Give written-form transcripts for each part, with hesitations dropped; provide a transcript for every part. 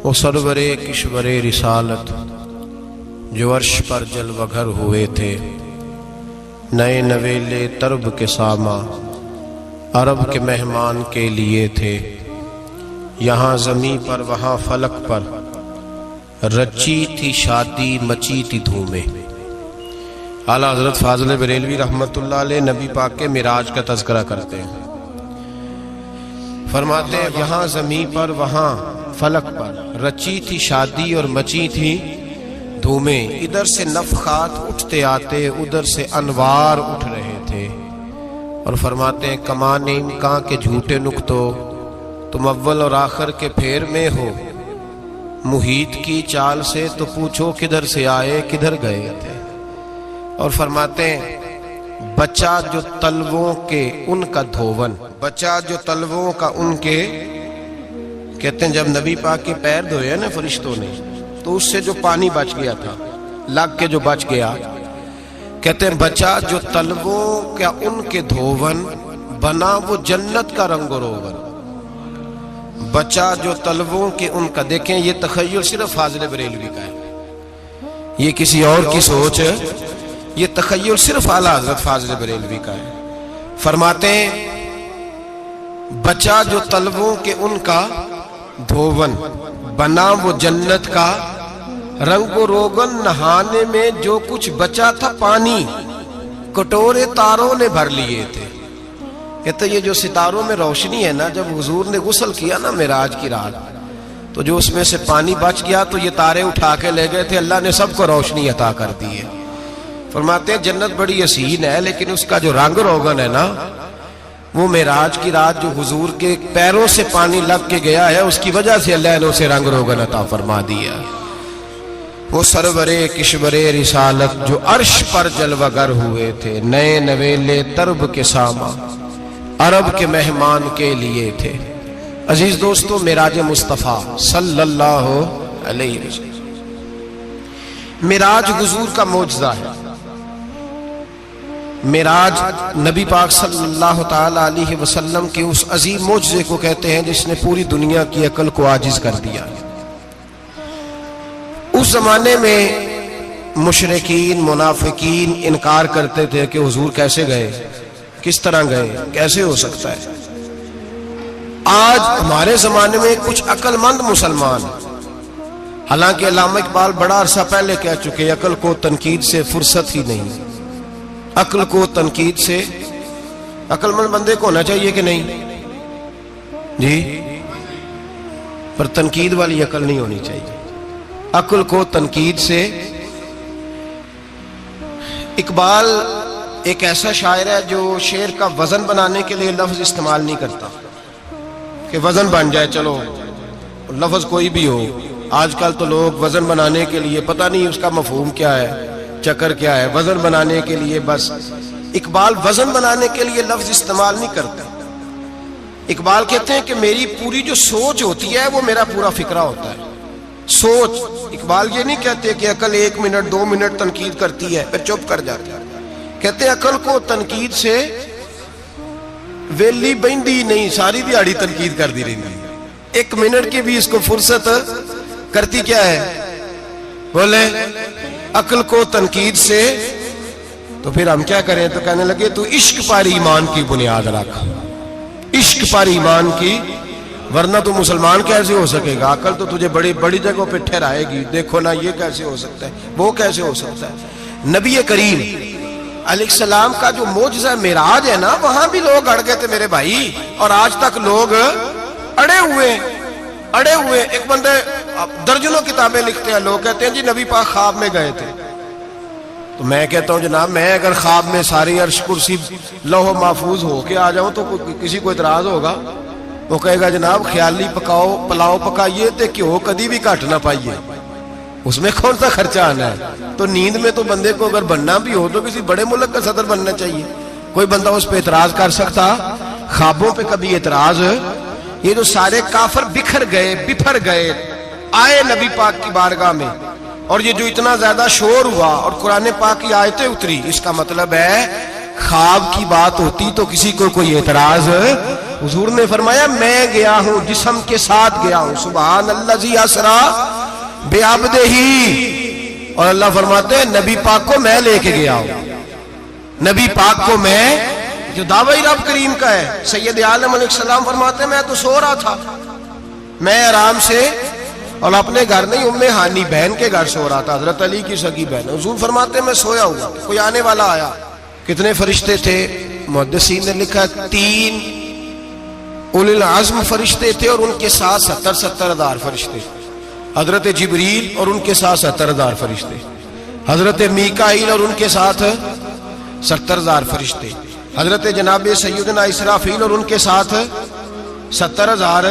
وہ سرورے کشورے رسالت جو عرش پر جلوہ گھر ہوئے تھے، نئے نویلے طرب کے ساما عرب کے مہمان کے لیے تھے، یہاں زمیں پر وہاں فلک پر رچی تھی شادی مچی تھی دھومیں۔ اعلیٰ حضرت فاضل بریلوی رحمت اللہ علیہ نبی پاک کے معراج کا تذکرہ کرتے ہیں، فرماتے ہیں یہاں زمیں پر وہاں فلک پر رچی تھی شادی اور مچی تھی دھومیں، ادھر سے نفخات اٹھتے آتے ادھر سے انوار اٹھ رہے تھے، اور فرماتے ہیں کمان امکان کے جھوٹے نکتو تم اول اور آخر کے پھیر میں ہو، محیط کی چال سے تو پوچھو کدھر سے آئے کدھر گئے تھے۔ اور فرماتے ہیں بچہ جو تلووں کے ان کا دھوون، بچہ جو تلووں کا ان کے، کہتے ہیں جب نبی پاک کے پیر دھوئے نا فرشتوں نے تو اس سے جو پانی بچ گیا تھا لگ کے جو بچ گیا، کہتے ہیں بچہ جو تلووں کا ان کے دھوون بنا وہ جنت کا رنگ و روغن، بچہ جو تلووں کے ان کا۔ دیکھیں یہ تخیل صرف فاضل بریلوی کا ہے، یہ کسی اور کی سوچ ہے، یہ تخیل صرف اعلیٰ حضرت فاضل بریلوی کا ہے۔ فرماتے ہیں بچہ جو تلووں کے ان کا دھوون بنا وہ جنت کا رنگ و روغن، نہانے میں جو کچھ بچا تھا پانی کٹورے تاروں نے بھر لیے تھے۔ کہتے یہ جو ستاروں میں روشنی ہے نا، جب حضور نے غسل کیا نا معراج کی رات تو جو اس میں سے پانی بچ گیا تو یہ تارے اٹھا کے لے گئے تھے، اللہ نے سب کو روشنی عطا کر دی ہے۔ فرماتے ہیں جنت بڑی حسین ہے لیکن اس کا جو رنگ روغن ہے نا، وہ معراج کی رات جو حضور کے پیروں سے پانی لگ کے گیا ہے اس کی وجہ سے اللہ نے اسے رنگ روغن عطا فرما دیا۔ وہ سرورے کشورے رسالت جو عرش پر جلوہ گر ہوئے تھے، نئے نویلے طرب کے ساما عرب کے مہمان کے لیے تھے۔ عزیز دوستو، معراج مصطفیٰ صلی اللہ علیہ وسلم، معراج حضور کا معجزہ ہے۔ معراج نبی پاک صلی اللہ تعالی علیہ وسلم کے اس عظیم معجزے کو کہتے ہیں جس نے پوری دنیا کی عقل کو عاجز کر دیا۔ اس زمانے میں مشرکین منافقین انکار کرتے تھے کہ حضور کیسے گئے، کس طرح گئے، کیسے ہو سکتا ہے۔ آج ہمارے زمانے میں کچھ عقل مند مسلمان، حالانکہ علامہ اقبال بڑا عرصہ پہلے کہہ چکے عقل کو تنقید سے فرصت ہی نہیں، عقل کو تنقید سے، عقل مند بندے کو ہونا چاہیے کہ نہیں جی، پر تنقید والی عقل نہیں ہونی چاہیے، عقل کو تنقید سے۔ اقبال ایک ایسا شاعر ہے جو شعر کا وزن بنانے کے لیے لفظ استعمال نہیں کرتا کہ وزن بن جائے، چلو لفظ کوئی بھی ہو۔ آج کل تو لوگ وزن بنانے کے لیے پتہ نہیں اس کا مفہوم کیا ہے، چکر کیا ہے، وزن بنانے کے لیے بس۔ اقبال وزن بنانے کے لیے لفظ استعمال نہیں کرتا۔ اقبال کہتے ہیں کہ میری پوری جو سوچ ہوتی ہے وہ میرا پورا فکرہ ہوتا ہے، سوچ۔ اقبال یہ نہیں کہتے کہ عقل 1 منٹ 2 منٹ تنقید کرتی ہے پھر چپ کر جاتی ہے، کہتے ہیں عقل کو تنقید سے ویلی بہندی نہیں، ساری دیہڑی تنقید کر دی رہی، 1 منٹ کی بھی اس کو فرصت کرتی کیا ہے، بولے عقل کو تنقید سے۔ تو پھر ہم کیا کریں، تو کہنے لگے تو عشق پر ایمان کی بنیاد رکھ، عشق پر ایمان کی، ورنہ تو مسلمان کیسے ہو سکے گا، عقل تو تجھے بڑی بڑی جگہوں پہ ٹھہرائے گی، دیکھو نا یہ کیسے ہو سکتا ہے، وہ کیسے ہو سکتا ہے۔ نبی کریم علیہ السلام کا جو معجزہ معراج ہے نا، وہاں بھی لوگ اڑ گئے تھے میرے بھائی، اور آج تک لوگ اڑے ہوئے۔ ایک بندے درجنوں کتابیں لکھتے ہیں، لوگ کہتے ہیں جی نبی پاک خواب میں گئے تھے، تو میں کہتا ہوں جناب میں اگر خواب میں ساری عرش کرسی لوح محفوظ ہو کے آ جاؤں تو کسی کو اعتراض ہوگا، وہ کہے گا جناب خیالی پلاؤ پکائیے تے کیوں کدی بھی گھٹ نہ پائیے، اس میں کون سا خرچہ آنا ہے۔ تو نیند میں تو بندے کو اگر بننا بھی ہو تو کسی بڑے ملک کا صدر بننا چاہیے، کوئی بندہ اس پہ اعتراض کر سکتا، خوابوں پہ کبھی اعتراض۔ یہ جو سارے کافر بکھر گئے آئے نبی پاک کی بارگاہ میں، اور یہ جو اتنا زیادہ شور ہوا اور قرآن پاک کی آیتیں اتری، اس کا مطلب ہے خواب کی بات ہوتی تو کسی کو کوئی اعتراض؟ حضور نے فرمایا میں گیا ہوں، جسم کے ساتھ گیا ہوں، سبحان الذی اسری بعبدہ، اور اللہ فرماتے ہیں نبی پاک کو میں لے کے گیا ہوں، نبی پاک کو میں، جو دعوی رب کریم کا ہے۔ سید عالم علیہ السلام فرماتے ہیں میں تو سو رہا تھا، میں آرام سے، اور اپنے گھر نہیں، ام ہانی بہن کے گھر سو رہا تھا، حضرت علی کی سگی بہن۔ حضور فرماتے ہیں میں سویا ہوا، کوئی آنے والا آیا۔ کتنے فرشتے تھے؟ محدثین نے لکھا 3 اولی العزم فرشتے تھے، اور ان کے ساتھ 70 ہزار فرشتے، حضرت جبریل اور ان کے ساتھ 70 ہزار فرشتے، حضرت میکائیل اور ان کے ساتھ 70 ہزار فرشتے، حضرت جناب سیدنا اسرافیل اور ان کے ساتھ 70 ہزار،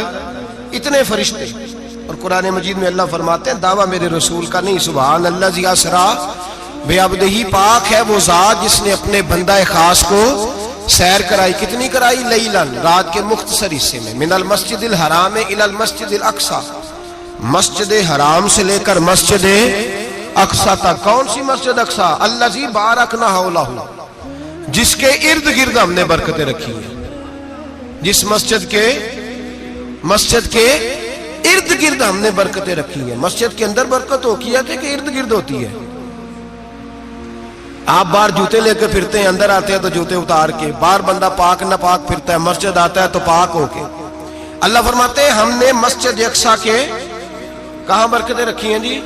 اتنے فرشتے۔ اور قرآن مجید میں اللہ فرماتے ہیں دعویٰ میرے رسول کا نہیں، سبحان الذی اسری بعبدہ، پاک ہے وہ ذات جس نے اپنے بندہ خاص کو سیر کرائی۔ کتنی کرائی؟ لیلاً، رات کے مختصر حصے میں، من المسجد الحرام الی المسجد الاقصی، مسجد حرام سے لے کر مسجد اقصی تک۔ کون سی مسجد اقصی؟ الذی بارکنا حولہ، جس کے ارد گرد ہم نے برکتیں رکھی ہیں، جس مسجد کے ارد گرد ہم نے برکتیں رکھی ہیں۔ مسجد کے اندر برکت ہوتی ہے کہ ارد گرد ہوتی ہے؟ آپ باہر جوتے لے کے پھرتے ہیں، اندر آتے ہیں تو جوتے اتار کے، باہر بندہ پاک نہ پاک پھرتا ہے، مسجد آتا ہے تو پاک ہو کے۔ اللہ فرماتے ہیں ہم نے مسجد اقصی کے کہاں برکتیں رکھی ہیں جی؟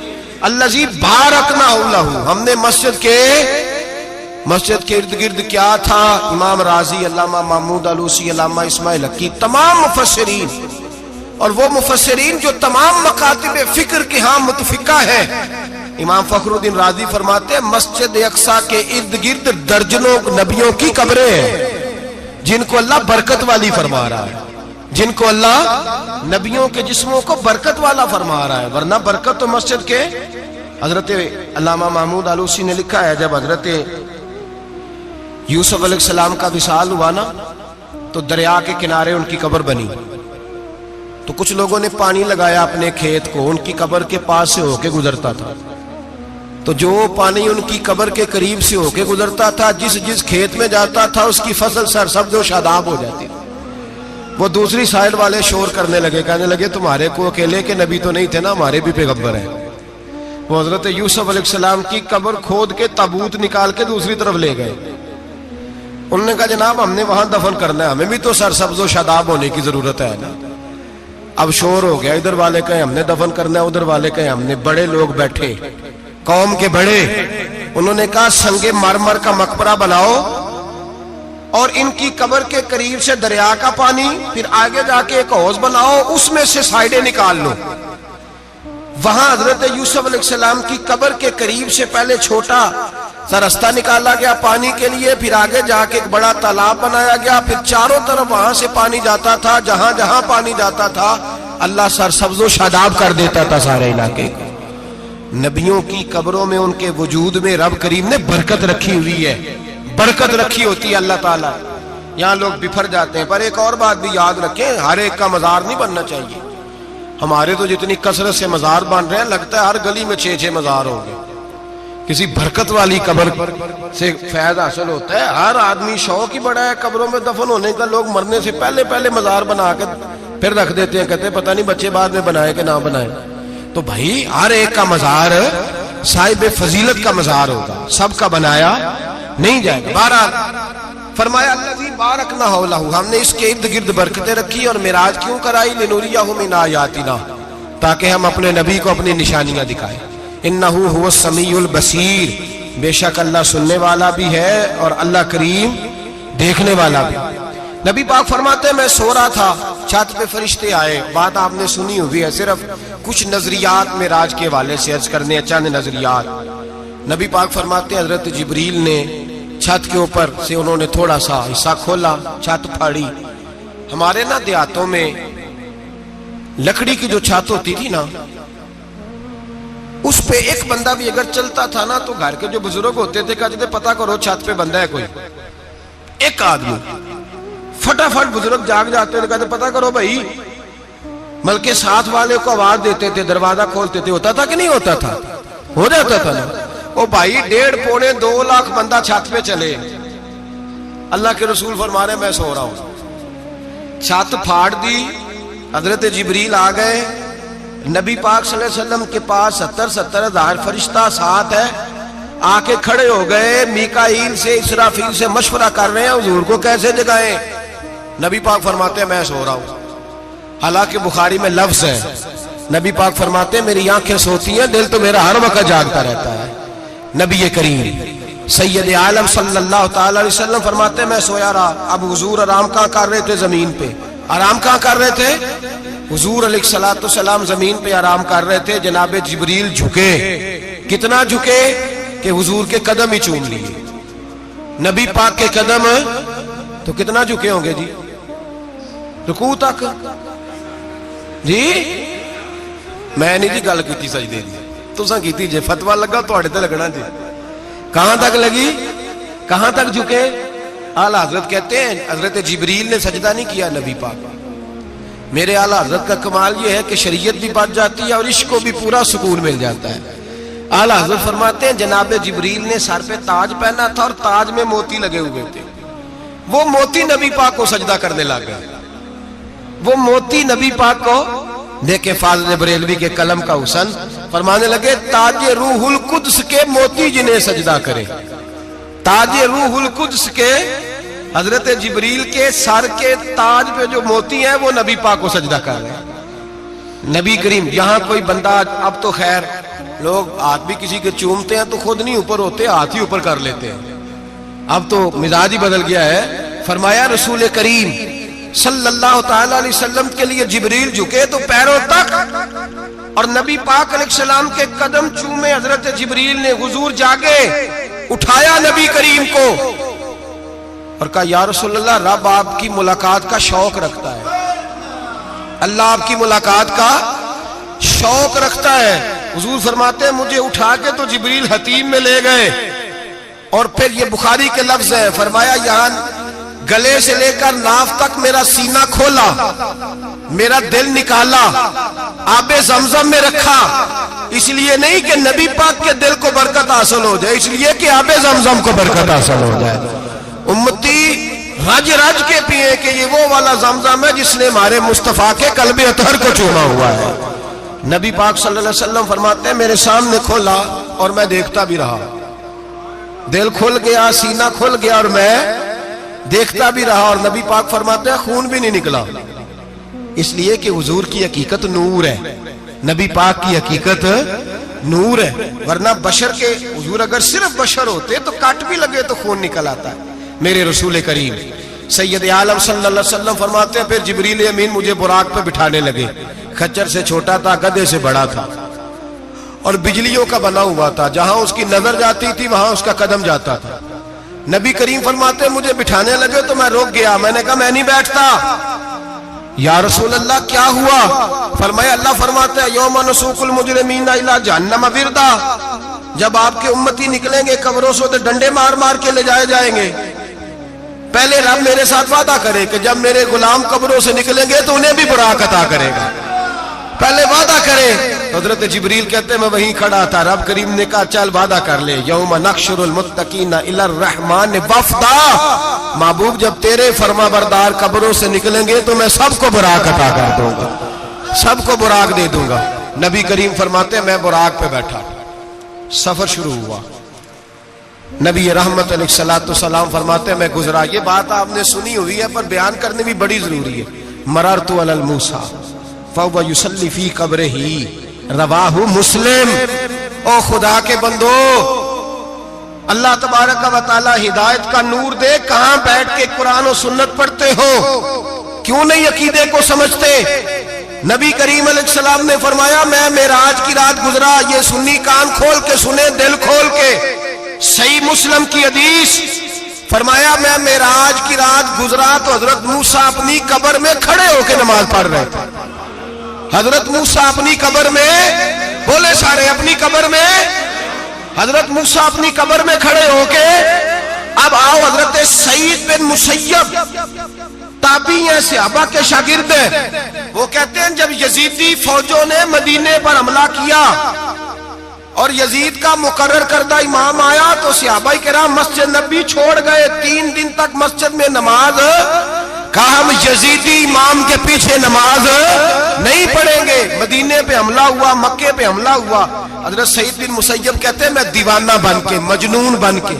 الذی بارکنا حولہ، ہم نے مسجد کے ارد گرد کیا تھا؟ امام رازی، علامہ محمود آلوسی، علامہ اسماعیل حقی، تمام مفسرین، اور وہ مفسرین جو تمام مکاتب فکر کے ہاں متفقہ ہیں۔ امام فخر الدین رازی فرماتے ہیں مسجد اقصی کے ارد گرد درجنوں نبیوں کی قبریں ہیں، جن کو اللہ برکت والی فرما رہا ہے، جن کو اللہ نبیوں کے جسموں کو برکت والا فرما رہا ہے، ورنہ برکت تو مسجد کے۔ حضرت علامہ محمود آلوسی نے لکھا ہے جب حضرت یوسف علیہ السلام کا وصال ہوا نا تو دریا کے کنارے ان کی قبر بنی، تو کچھ لوگوں نے پانی لگایا اپنے کھیت کو، ان کی قبر کے پاس سے ہو کے گزرتا تھا، تو جو پانی ان کی قبر کے قریب سے ہو کے گزرتا تھا، جس کھیت میں جاتا تھا اس کی فصل سرسبز و شاداب ہو جاتی تھی۔ وہ دوسری سائڈ والے شور کرنے لگے، کہنے لگے تمہارے کو اکیلے کے نبی تو نہیں تھے نا، ہمارے بھی پیغمبر ہیں۔ وہ حضرت یوسف علیہ السلام کی قبر کھود کے تابوت نکال کے دوسری طرف لے گئے۔ انہوں نے کہا جناب ہم نے وہاں دفن کرنا ہے، ہمیں بھی تو سرسبز و شاداب ہونے کی ضرورت ہے نا۔ اب شور ہو گیا، ادھر والے کہیں ہم نے دفن کرنا ہے، ادھر والے کہیں ہم نے۔ بڑے لوگ بیٹھے، قوم کے بڑے، انہوں نے کہا سنگ مرمر کا مقبرہ بناؤ اور ان کی قبر کے قریب سے دریا کا پانی، پھر آگے جا کے ایک حوض بناؤ، اس میں سے سائڈیں نکال لو۔ وہاں حضرت یوسف علیہ السلام کی قبر کے قریب سے پہلے چھوٹا سا رستہ نکالا گیا پانی کے لیے، پھر آگے جا کے ایک بڑا تالاب بنایا گیا، پھر چاروں طرف وہاں سے پانی جاتا تھا، جہاں جہاں پانی جاتا تھا اللہ سرسبز و شاداب کر دیتا تھا سارے علاقے کو۔ نبیوں کی قبروں میں ان کے وجود میں رب کریم نے برکت رکھی ہوئی ہے، برکت رکھی ہوتی ہے اللہ تعالیٰ۔ یہاں لوگ بفر جاتے ہیں، پر ایک اور بات بھی یاد رکھیں، ہر ایک کا مزار نہیں بننا چاہیے۔ ہمارے تو جتنی کثرت سے مزار بن رہے ہیں، لگتا ہے ہر گلی میں 6 مزار ہوں گے۔ کسی برکت والی قبر سے فیض حاصل ہوتا ہے۔ ہر آدمی شوق ہی بڑا ہے قبروں میں دفن ہونے کا، لوگ مرنے سے پہلے مزار بنا کے پھر رکھ دیتے ہیں، کہتے ہیں پتہ نہیں بچے بعد میں بنائے کہ نہ بنائے۔ تو بھائی ہر ایک کا مزار صاحب فضیلت کا مزار ہوگا، سب کا بنایا نہیں جائے گا۔ بہرحال فرمایا الذی بارکنا حولہ، ہم نے اس کے ارد گرد برکتیں رکھی، اور معراج کیوں کرائی؟ لنریہ من آیاتنا، تاکہ ہم اپنے نبی کو اپنی نشانیاں دکھائیں۔ انہ هو السمیع البصیر، بے شک اللہ سننے والا بھی ہے اور اللہ کریم دیکھنے والا بھی۔ نبی پاک فرماتے ہیں میں سو رہا تھا، چھت پہ فرشتے آئے، بات آپ نے سنی ہوئی ہے، صرف کچھ نظریات معراج کے حوالے سے عرض کرنے، چند نظریات۔ نبی پاک فرماتے ہیں حضرت جبریل نے چھت کے اوپر سے انہوں نے تھوڑا سا حصہ کھولا، چھت پھاڑی۔ ہمارے نا دیہاتوں میں لکڑی کی جو چھت ہوتی تھی نا، اس پہ ایک بندہ بھی اگر چلتا تھا نا تو گھر کے جو بزرگ ہوتے تھے کہتے تھے پتہ کرو چھت پہ بندہ ہے کوئی۔ ایک آدمی فٹافٹ بزرگ جاگ جاتے تھے، کہتے پتہ کرو بھائی، بلکہ ساتھ والے کو آواز دیتے تھے، دروازہ کھولتے تھے۔ ہوتا تھا کہ نہیں ہوتا تھا؟ ہو جاتا تھا نا۔ او بھائی 1.5 پونے 2 لاکھ بندہ چھت پہ چلے، اللہ کے رسول فرما رہے میں سو رہا ہوں، چھت پھاڑ دی، حضرت جبریل آ گئے، نبی پاک صلی اللہ علیہ وسلم کے پاس 70 ہزار فرشتہ ساتھ ہے، آ کے کھڑے ہو گئے، میکائیل سے اسرافیل سے مشورہ کر رہے ہیں حضور کو کیسے جگائیں۔ نبی پاک فرماتے ہیں میں سو رہا ہوں۔ حالانکہ بخاری میں لفظ ہے، نبی پاک فرماتے ہیں میری آنکھیں سوتی ہیں، دل تو میرا ہر وقت جاگتا رہتا ہے۔ نبی کریم سید عالم صلی اللہ تعالی علیہ وسلم فرماتے ہیں میں سویا رہا۔ اب حضور آرام کہاں کر رہے تھے؟ زمین پہ۔ آرام کہاں کر رہے تھے؟ حضور علیہ السلام زمین پہ آرام کر رہے تھے، جناب جبریل جھکے، کتنا جھکے کہ حضور کے قدم ہی چوم لیے۔ نبی پاک کے قدم تو کتنا جھکے ہوں گے جی؟ رکوع تک جی؟ میں نہیں جی گل کی سجدے دی، تساں کیتی جے، فتویٰ لگا تواڈے تے لگنا جی۔ کہاں تک لگی؟ کہاں تک جھکے؟ اعلیٰ حضرت کہتے ہیں حضرت جبریل نے سجدہ نہیں کیا نبی پاک۔ میرے اعلیٰ حضرت کا کمال یہ ہے کہ شریعت بھی بچ جاتی ہے اور عشق کو بھی پورا سکون مل جاتا ہے۔ اعلیٰ حضرت فرماتے ہیں جناب جبریل نے سر پہ تاج پہنا تھا اور تاج میں موتی لگے ہوئے تھے، وہ موتی نبی پاک کو سجدہ کرنے لگ گئے، وہ موتی نبی پاک کو دیکھیں۔ فاضل بریلوی کے قلم کا حسن فرمانے لگے تاج روح القدس کے موتی جنہیں سجدہ کرے، تاج روح القدس کے حضرت جبریل کے سر کے تاج پہ جو موتی ہیں وہ نبی پاک کو سجدہ کر رہے ہیں۔ نبی کریم یہاں کوئی بندہ، اب تو خیر لوگ ہاتھ بھی کسی کے چومتے ہیں تو خود نہیں اوپر ہوتے، ہاتھ ہی اوپر کر لیتے ہیں، اب تو مزاج ہی بدل گیا ہے۔ فرمایا رسول کریم صلی اللہ تعالی علیہ وسلم کے لیے جبریل جھکے تو پیروں تک، اور نبی پاک علیہ السلام کے قدم چومے حضرت جبریل نے۔ حضور جاگے، اٹھایا نبی کریم کو اور کہا یا رسول اللہ، رب آپ کی ملاقات کا شوق رکھتا ہے، اللہ آپ کی ملاقات کا شوق رکھتا ہے۔ حضور فرماتے ہیں مجھے اٹھا کے تو جبریل حتیم میں لے گئے، اور پھر یہ بخاری کے لفظ ہے، فرمایا یہاں گلے سے لے کر ناف تک میرا سینہ کھولا، میرا دل نکالا، آب زمزم میں رکھا، اس لیے نہیں کہ نبی پاک کے دل کو برکت حاصل ہو جائے، اس لیے کہ آب زمزم کو برکت حاصل ہو جائے۔ امتی رج رج کے پیئے کہ یہ وہ والا زمزم ہے جس نے ہمارے مصطفیٰ کے قلب اطہر کو چوما ہوا ہے۔ نبی پاک صلی اللہ علیہ وسلم فرماتے ہیں میرے سامنے کھولا اور میں دیکھتا بھی رہا، دل کھل گیا، سینہ کھل گیا اور میں دیکھتا بھی رہا، اور نبی پاک فرماتے ہیں خون بھی نہیں نکلا، اس لیے کہ حضور کی حقیقت نور ہے، نبی پاک کی حقیقت نور ہے، ورنہ بشر کے حضور اگر صرف بشر ہوتے تو کٹ بھی لگے تو خون نکل آتا ہے۔ میرے رسول کریم سید عالم صلی اللہ علیہ وسلم فرماتے ہیں پھر جبریل امین مجھے براق پہ بٹھانے لگے، خچر سے چھوٹا تھا، گدھے سے بڑا تھا، اور بجلیوں کا بنا ہوا تھا، جہاں اس کی نظر جاتی تھی وہاں اس کا قدم جاتا تھا۔ نبی کریم فرماتے ہیں مجھے بٹھانے لگے تو میں رک گیا، میں نے کہا میں نہیں بیٹھتا۔ یا رسول اللہ کیا ہوا؟ فرمایا اللہ فرماتے ہیں یوم نسوق المجرمین الی جہنم وردا، جب آپ کے امتی نکلیں گے قبروں سے تو ڈنڈے مار مار کے لے جائے جائیں گے۔ پہلے رب میرے ساتھ وعدہ کرے کہ جب میرے غلام قبروں سے نکلیں گے تو انہیں بھی براق عطا کرے گا، پہلے وعدہ کرے۔ حضرت جبریل کہتے ہیں میں وہیں کھڑا تھا، رب کریم نے کہا چل وعدہ کر لے، یوم نحشر المتقین الی الرحمن وفدا، محبوب جب تیرے فرما بردار قبروں سے نکلیں گے تو میں سب کو براق عطا کر دوں گا، سب کو براق دے دوں گا۔ نبی کریم فرماتے ہیں میں براق پہ بیٹھا، سفر شروع ہوا، نبی رحمت علیہ السلام فرماتے ہیں میں گزرا۔ یہ بات آپ نے سنی ہوئی ہے پر بیان کرنے بھی بڑی ضروری ہے۔ مررت علی الموسیٰ فہو یصلی فی قبرہ، رواہ مسلم۔ او خدا کے بندو، اللہ تبارک و تعالی ہدایت کا نور دے، کہاں بیٹھ کے قرآن و سنت پڑھتے ہو؟ کیوں نہیں عقیدے کو سمجھتے؟ نبی کریم علیہ السلام نے فرمایا میں معراج کی رات گزرا، یہ سنی کان کھول کے سنے، دل کھول کے، صحیح مسلم کی حدیث، فرمایا میں معراج کی رات گزرا تو حضرت موسیٰ اپنی قبر میں کھڑے ہو کے نماز پڑھ رہے تھے۔ حضرت موسیٰ اپنی قبر میں، بولے سارے اپنی قبر میں، حضرت موسیٰ اپنی قبر میں کھڑے ہو کے۔ اب آؤ حضرت سعید بن مسیب تابعی ہیں، صحابہ کے شاگرد ہیں، وہ کہتے ہیں جب یزیدی فوجوں نے مدینے پر حملہ کیا اور یزید کا مقرر کردہ امام آیا تو صحابہ کرام مسجد نبی چھوڑ گئے، 3 دن تک مسجد میں نماز، کہا ہم یزیدی امام کے پیچھے نماز نہیں پڑھیں گے۔ مدینے پہ حملہ ہوا، مکے پہ حملہ ہوا، حضرت سعید بن مسیب کہتے ہیں میں دیوانہ بن کے، مجنون بن کے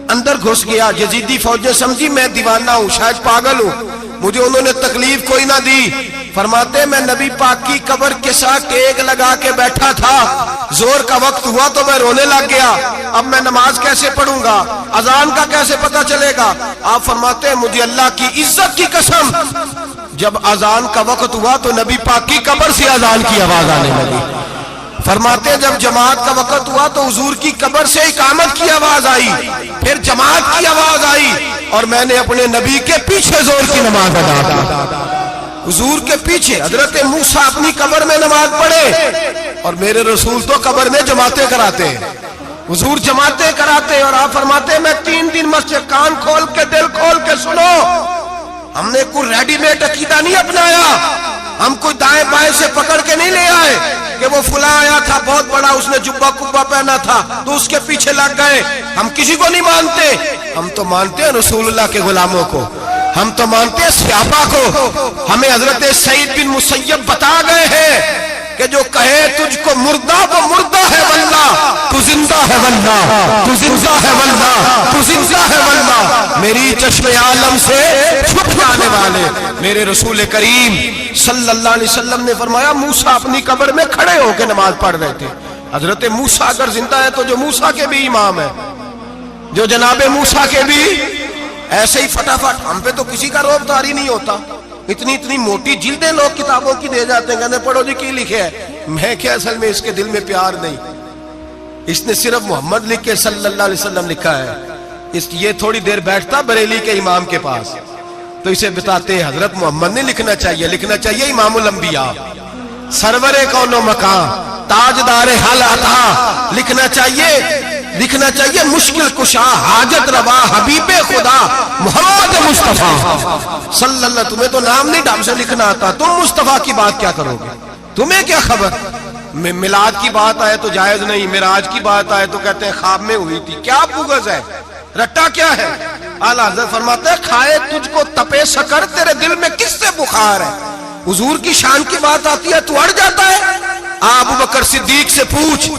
اندر گھس گیا۔ یزیدی فوجیں سمجھی میں دیوانہ ہوں، شاید پاگل ہوں، مجھے انہوں نے تکلیف کوئی نہ دی۔ فرماتے میں نبی پاک کی قبر کے ساتھ ٹیک لگا کے بیٹھا تھا، زور کا وقت ہوا تو میں رونے لگ گیا، اب میں نماز کیسے پڑھوں گا، اذان کا کیسے پتہ چلے گا؟ آپ فرماتے ہیں مجھے اللہ کی عزت کی قسم، جب اذان کا وقت ہوا تو نبی پاک کی قبر سے اذان کی آواز آنے لگی۔ فرماتے ہیں جب جماعت کا وقت ہوا تو حضور کی قبر سے اقامت کی آواز آئی، پھر جماعت کی آواز آئی، اور میں نے اپنے نبی کے پیچھے زور کی نماز ادا کی۔ حضور کے پیچھے حضرت موسیٰ اپنی قبر میں نماز پڑھے اور میرے رسول تو قبر میں جماعتیں کراتے ہیں، حضور جماعتیں کراتے ہیں۔ اور آپ فرماتے ہیں میں 3 دن مسجد، کان کھول کے دل کھول کے سنو، ہم نے کوئی ریڈی میڈ عقیدہ نہیں اپنایا، ہم کوئی دائیں بائیں سے پکڑ کے نہیں لے آئے کہ وہ فلاں آیا تھا بہت بڑا، اس نے جبہ کبہ پہنا تھا تو اس کے پیچھے لگ گئے۔ ہم کسی کو نہیں مانتے، ہم تو مانتے ہیں رسول اللہ کے غلاموں کو، ہم تو مانتے ہیں صحابہ کو۔ ہمیں حضرت سعید بن مسیب بتا گئے ہیں کہ جو کہے تجھ کو مردہ وہ مردہ ہے واللہ، تو زندہ ہے واللہ، تو زندہ ہے واللہ، تو زندہ ہے واللہ، میری چشم عالم سے چھپ جانے والے میرے رسول کریم صلی اللہ علیہ وسلم نے فرمایا موسیٰ اپنی قبر میں کھڑے ہو کے نماز پڑھ رہے تھے۔ حضرت موسیٰ اگر زندہ ہے تو جو موسیٰ کے بھی امام ہے، جو جناب موسیٰ کے بھی ایسے ہی فٹافٹ، ہم پہ تو کسی کا روب طاری نہیں ہوتا، اتنی موٹی جلدیں لوگ کتابوں کی دے جاتے ہیں، کہتے ہیں پڑھو جی کی لکھے ہے، میں کیا اصل میں اس کے دل میں پیار نہیں، اس نے صرف محمد لکھ کے صلی اللہ علیہ وسلم لکھا ہے۔ یہ تھوڑی دیر بیٹھتا بریلی کے امام کے پاس تو اسے بتاتے ہیں حضرت محمد نے لکھنا چاہیے، لکھنا چاہیے امام الانبیاء، سرور کون و مکان، تاجدار حل عطا، لکھنا چاہیے مشکل کشا، حاجت روا، حبیب خدا محمد مصطفیٰ صلی اللہ۔ تمہیں تو نام نہیں ڈھنگ سے لکھنا آتا، تم مصطفیٰ کی بات کیا کرو گے، تمہیں کیا خبر؟ میلاد کی بات آئے تو جائز نہیں، معراج کی بات آئے تو کہتے ہیں خواب میں ہوئی تھی، کیا بغض ہے، رٹا کیا ہے؟ اعلیٰ حضرت فرماتے ہیں کھائے تجھ کو تپے سکر، تیرے دل میں کس سے بخار ہے؟ حضور کی شان کی بات آتی ہے تو اڑ جاتا ہے۔ ابو بکر صدیق سے پوچھ،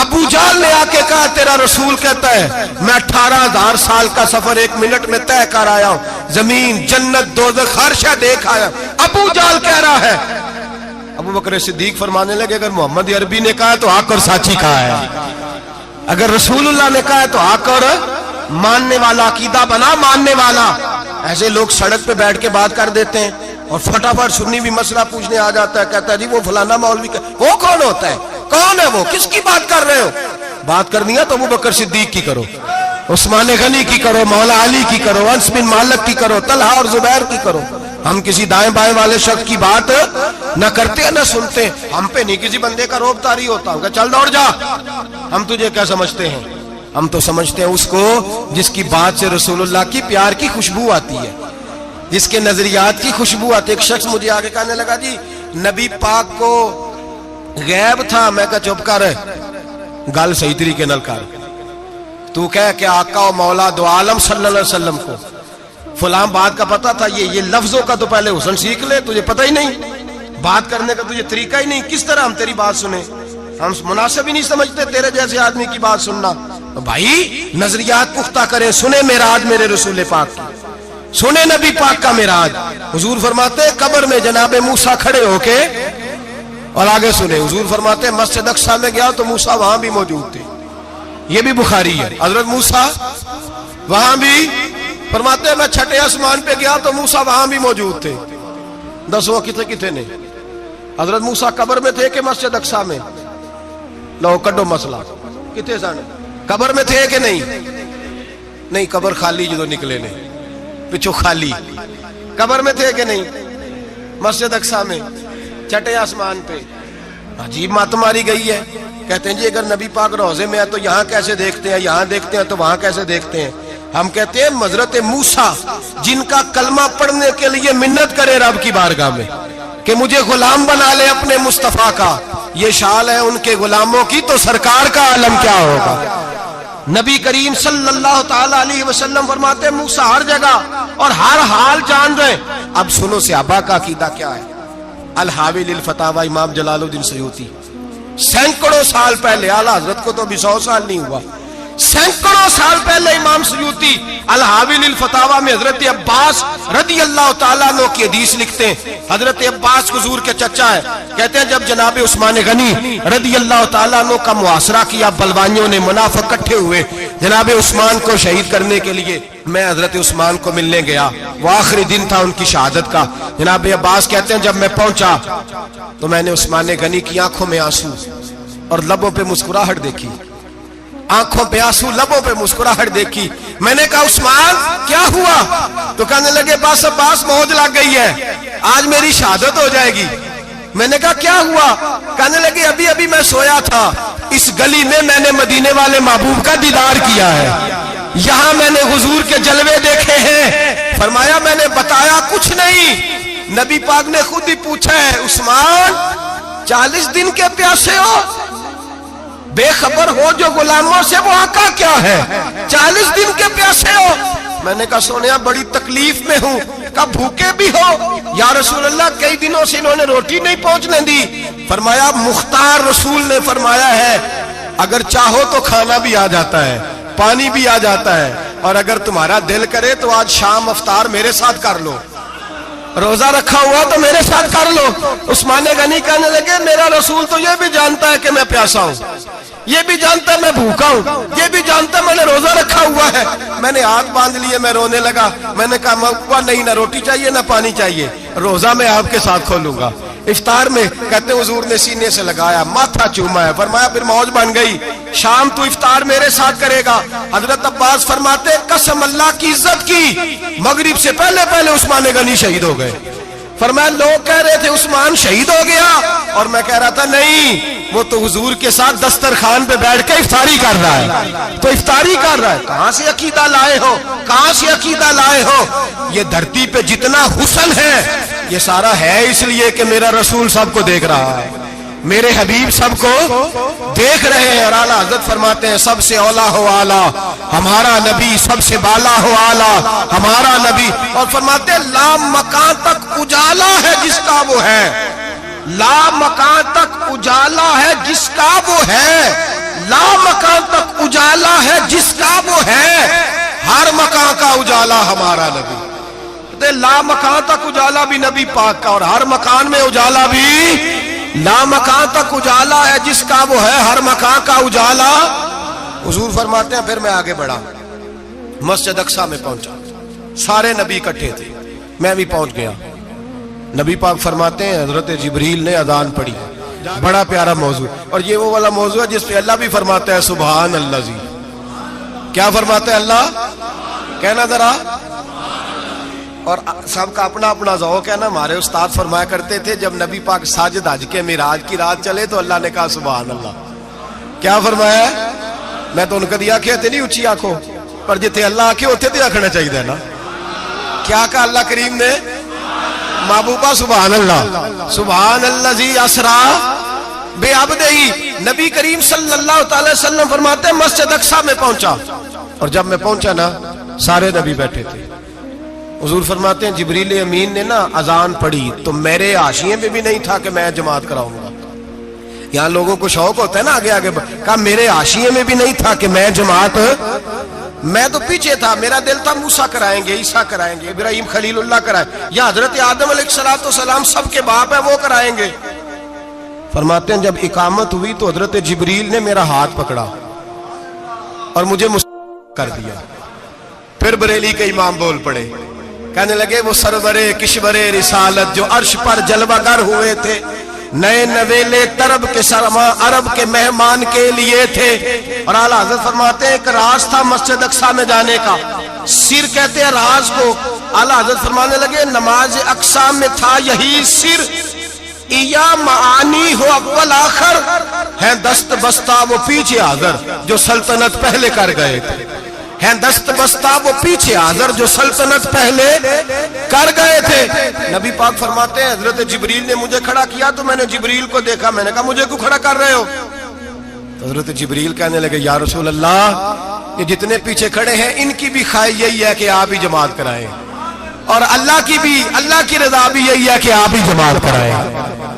ابو جہل نے آ کے کہا تیرا رسول کہتا ہے میں 18,000 سال کا سفر 1 منٹ میں طے کر آیا ہوں، زمین جنت دوزخ ہر شے دیکھ آیا۔ ابو جہل کہہ رہا ہے، ابو بکر صدیق فرمانے لگے اگر محمد عربی نے کہا تو آ کر سچی کہا ہے، اگر رسول اللہ نے کہا ہے تو آ کر ماننے والا، عقیدہ بنا ماننے والا۔ ایسے لوگ سڑک پہ بیٹھ کے بات کر دیتے ہیں اور فٹافٹ سنی بھی مسئلہ پوچھنے آ جاتا ہے، کہتا ہے جی وہ فلانا مولوی، وہ کون ہوتا ہے، کون ہے وہ، کس کی بات کر رہے ہو؟ بات کرنی ہے تو ابو بکر صدیق کی کرو، عثمان غنی کی کرو، مولا علی کی کرو، انس بن مالک کی کرو، طلحہ اور زبیر کی کرو۔ ہم کسی دائیں بائیں والے شخص کی بات نہ کرتے نہ سنتے، ہم پہ نہیں کسی بندے کا روب طاری ہوتا، کہ چل دوڑ جا، ہم تجھے کیا سمجھتے ہیں؟ ہم تو سمجھتے ہیں اس کو جس کی بات سے رسول اللہ کی پیار کی خوشبو آتی ہے، جس کے نظریات کی خوشبو آتی ہے۔ ایک شخص مجھے آگے کہنے لگا جی نبی پاک کو غیب تھا، میں کہا چپ کر، گل صحیح طریقے نال کر، تو کہہ کہ آقا و مولا دو عالم صلی اللہ علیہ وسلم کو فلاں بات کا پتہ تھا، یہ لفظوں کا تو پہلے حسن سیکھ لے، تجھے پتہ ہی نہیں، بات کرنے کا تجھے طریقہ ہی نہیں، کس طرح ہم تیری بات سنیں؟ ہم مناسب ہی نہیں سمجھتے تیرے جیسے آدمی کی بات سننا۔ بھائی نظریات پختہ کریں، سنیں معراج میرے رسول پاک کی، سنیں نبی پاک کا معراج۔ حضور فرماتے قبر میں جناب موسیٰ کھڑے ہو کے، اور آگے سنیں حضور فرماتے مسجد اقصی میں گیا تو موسیٰ وہاں بھی موجود تھے، یہ بھی بخاری ہے، حضرت موسیٰ وہاں بھی، فرماتے میں چھٹے آسمان پہ گیا تو موسیٰ وہاں بھی موجود تھے۔ دسو کتنے نے؟ حضرت موسیٰ قبر میں تھے کہ مسجد اقصی میں؟ لو کڈو مسئلہ، کتنے سن؟ قبر میں تھے کہ نہیں؟ قبر خالی جدو نکلے نے پچھو خالی، قبر میں تھے کہ نہیں؟ مسجد اقصی میں چھٹے آسمان پہ۔ عجیب مات ماری گئی ہے، کہتے ہیں جی اگر نبی پاک روضے میں ہے تو یہاں کیسے دیکھتے ہیں، یہاں دیکھتے ہیں تو وہاں کیسے دیکھتے ہیں؟ ہم کہتے ہیں حضرت موسیٰ جن کا کلمہ پڑھنے کے لیے منت کرے رب کی بارگاہ میں کہ مجھے غلام بنا لے اپنے مصطفیٰ کا، یہ شال ہے ان کے غلاموں کی تو سرکار کا عالم کیا ہوگا؟ نبی کریم صلی اللہ تعالی علیہ وسلم فرماتے ہیں موسیٰ ہر جگہ اور ہر حال جان رہے. اب سنو صحابہ کا عقیدہ کیا ہے. الحاوی للفتاوی امام جلال الدین سیوطی سینکڑوں سال پہلے، اعلیٰ حضرت کو تو ابھی 100 سال نہیں ہوا، سینکڑوں سال پہلے امام سیوطی الحاوی للفتاوی میں حضرت عباس رضی اللہ تعالیٰ عنہ کی حدیث لکھتے ہیں. حضرت عباس حضور کے چچا ہے، کہتے ہیں جب جناب عثمان غنی رضی اللہ تعالیٰ عنہ کا محاصرہ کیا، بلوانیوں نے منافق اکٹھے ہوئے جناب عثمان کو شہید کرنے کے لیے، میں حضرت عثمان کو ملنے گیا، وہ آخری دن تھا ان کی شہادت کا. جناب عباس کہتے ہیں جب میں پہنچا تو میں نے عثمان غنی کی آنکھوں میں آنسو اور لبوں پہ مسکراہٹ دیکھی، آنکھوں پہ آنسو لبوں پہ مسکراہٹ دیکھی. میں نے کہا عثمان کیا ہوا؟ تو کہنے لگے بس عباس موج لگ گئی ہے، آج میری شہادت ہو جائے گی. میں نے کہا کیا ہوا؟ کہنے لگے ابھی ابھی میں سویا تھا، اس گلی میں نے مدینے والے محبوب کا دیدار کیا ہے، یہاں میں نے حضور کے جلوے دیکھے ہیں. فرمایا میں نے بتایا کچھ نہیں. نبی پاک نے خود ہی پوچھا ہے عثمان 40 دن کے پیاسے ہو؟ بے خبر ہو جو غلاموں سے وہ آقا کیا ہے، 40 دن کے پیاسے ہو؟ میں نے کہا سونیا بڑی تکلیف میں ہوں. کہا بھوکے بھی ہو؟ یا رسول اللہ کئی دنوں سے انہوں نے روٹی نہیں پہنچنے دی. فرمایا مختار رسول نے فرمایا ہے اگر چاہو تو کھانا بھی آ جاتا ہے، پانی بھی آ جاتا ہے، اور اگر تمہارا دل کرے تو آج شام افطار میرے ساتھ کر لو، روزہ رکھا ہوا تو میرے ساتھ کر لو. عثمان غنی کہنے لگے میرا رسول تو یہ بھی جانتا ہے کہ میں پیاسا ہوں، یہ بھی جانتا ہے میں بھوکا ہوں، یہ بھی جانتا ہے میں نے روزہ رکھا ہوا ہے. میں نے ہاتھ باندھ لیے، میں رونے لگا. میں نے کہا موا نہیں، نہ روٹی چاہیے نہ پانی چاہیے، روزہ میں آپ کے ساتھ کھولوں گا. افطار میں کہتے حضور نے سینے سے لگایا، ماتھا چوما ہے، فرمایا پھر موج بن گئی، شام تو افطار میرے ساتھ کرے گا. حضرت عباس فرماتے قسم اللہ کی عزت کی مغرب سے پہلے پہلے عثمان غنی شہید ہو گئے. فرمایا لوگ کہہ رہے تھے عثمان شہید ہو گیا، اور میں کہہ رہا تھا نہیں، وہ تو حضور کے ساتھ دسترخوان پہ بیٹھ کے افطاری کر رہا ہے، تو افطاری کر رہا ہے. کہاں سے عقیدہ لائے ہو، کہاں سے عقیدہ لائے ہو؟ یہ دھرتی پہ جتنا حسن ہے یہ سارا ہے اس لیے کہ میرا رسول سب کو دیکھ رہا ہے، میرے حبیب سب کو دیکھ رہے ہیں. اور اعلیٰ حضرت فرماتے ہیں سب سے اولا ہو اعلیٰ ہمارا نبی، سب سے بالا ہو اعلیٰ ہمارا نبی. اور فرماتے ہیں لا مکان تک اجالا ہے جس کا وہ ہے، لا مکان تک اجالا ہے جس کا وہ ہے، لا مکان تک اجالا ہے جس کا وہ ہے، ہر مکان کا اجالا ہمارا نبی. لا مکان تک اجالا بھی نبی پاک کا، اور ہر مکان میں اجالا بھی لا مکان تک اجالا ہے جس کا وہ ہے، ہر مکان کا اجالا. حضور فرماتے ہیں پھر میں آگے بڑھا، مسجد اقصی میں پہنچا، سارے نبی اکٹھے تھے، میں بھی پہنچ گیا. نبی پاک فرماتے ہیں حضرت جبریل نے اذان پڑھی، بڑا پیارا موضوع، اور یہ وہ والا موضوع ہے جس پہ اللہ بھی فرماتا ہے سبحان اللہ جی. کیا فرماتا ہے اللہ؟ کہنا ذرا. اور سب کا اپنا اپنا ذوق ہے نا. ہمارے استاد فرمایا کرتے تھے جب نبی پاک ساجد حج کے معراج کی رات چلے تو اللہ نے کہا سبحان اللہ. کیا فرمایا؟ میں تو ان کا دیا کہتے نہیں اچھی آنکھوں پر جتنے اللہ آنکھیں ہوتے تھے آنکھنا چاہیے نا. کیا کہا اللہ کریم نے؟ محبوبہ سبحان اللہ، سبحان اللہ زی اسرا بے عبدہی. نبی کریم صلی اللہ تعالی وسلم فرماتے ہیں مسجد اقصی میں پہنچا، اور جب میں پہنچا نا سارے نبی بیٹھے تھے. حضور فرماتے ہیں جبریل امین نے نا اذان پڑھی تو میرے حاشیے میں بھی نہیں تھا کہ میں جماعت کراؤں گا. یہاں لوگوں کو شوق ہوتا ہے نا آگے آگے، کہا میرے حاشیے میں بھی نہیں تھا کہ میں جماعت، میں تو پیچھے تھا. میرا دل تھا موسیٰ کرائیں گے، عیسیٰ کرائیں گے، ابراہیم خلیل اللہ کرائیں، یا حضرت آدم علیہ السلام سب کے باپ ہے وہ کرائیں گے. فرماتے ہیں جب اقامت ہوئی تو حضرت جبریل نے میرا ہاتھ پکڑا اور مجھے کر دیا. پھر بریلی کے امام بول پڑے، کہنے لگے وہ سرورے کشورے رسالت جو عرش پر جلوہ گر ہوئے تھے، نئے نویلے طرب کے سرما عرب کے مہمان کے لیے تھے. اور اعلیٰ حضرت فرماتے ہیں ایک راز تھا مسجد اقصی میں جانے کا، سر کہتے ہیں راز کو. اعلیٰ حضرت فرمانے لگے نماز اقصی میں تھا یہی سر، یا معانی ہو اول آخر ہے دست بستہ وہ پیچھے حاضر جو سلطنت پہلے کر گئے تھے. ہیں دست بستہ وہ پیچھے حاضر جو سلطنت پہلے کر گئے تھے۔ نبی پاک فرماتے ہیں حضرت جبریل نے مجھے کھڑا کیا تو میں نے جبریل کو دیکھا، میں نے کہا مجھے کیوں کھڑا کر رہے ہو؟ حضرت جبریل کہنے لگے یا رسول اللہ، یہ جتنے پیچھے کھڑے ہیں ان کی بھی خواہش یہی ہے کہ آپ ہی جماعت کرائیں، اور اللہ کی رضا بھی یہی ہے کہ آپ ہی جماعت کرائیں۔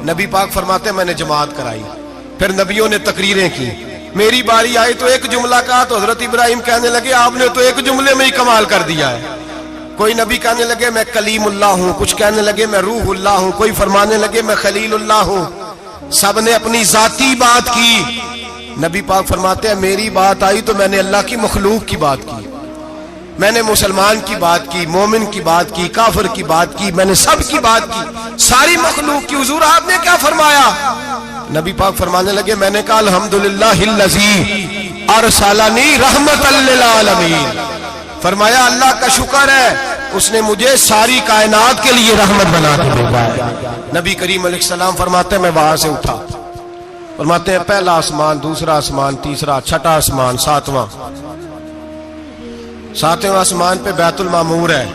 نبی پاک فرماتے ہیں میں نے جماعت کرائی، پھر نبیوں نے تقریریں کی، میری باری آئی تو ایک جملہ کہا تو حضرت ابراہیم کہنے لگے آپ نے تو ایک جملے میں ہی کمال کر دیا ہے۔ کوئی نبی کہنے لگے میں کلیم اللہ ہوں، کچھ کہنے لگے میں روح اللہ ہوں، کوئی فرمانے لگے میں خلیل اللہ ہوں، سب نے اپنی ذاتی بات کی۔ نبی پاک فرماتے ہیں میری بات آئی تو میں نے اللہ کی مخلوق کی بات کی، میں نے مسلمان کی بات کی، مومن کی بات کی، کافر کی بات کی، میں نے سب کی بات کی، ساری مخلوق کی۔ حضور آپ نے کیا فرمایا؟ نبی پاک فرمانے لگے میں نے کہا الحمدللہ الذی ارسلنی رحمۃ للعالمین، فرمایا اللہ کا شکر ہے اس نے مجھے ساری کائنات کے لیے رحمت بنا کے بھیجا ہے۔ نبی کریم علیہ السلام فرماتے ہیں میں وہاں سے اٹھا، فرماتے ہیں پہلا آسمان، دوسرا آسمان، تیسرا، چھٹا آسمان، ساتواں آسمان پہ بیت المعمور ہے،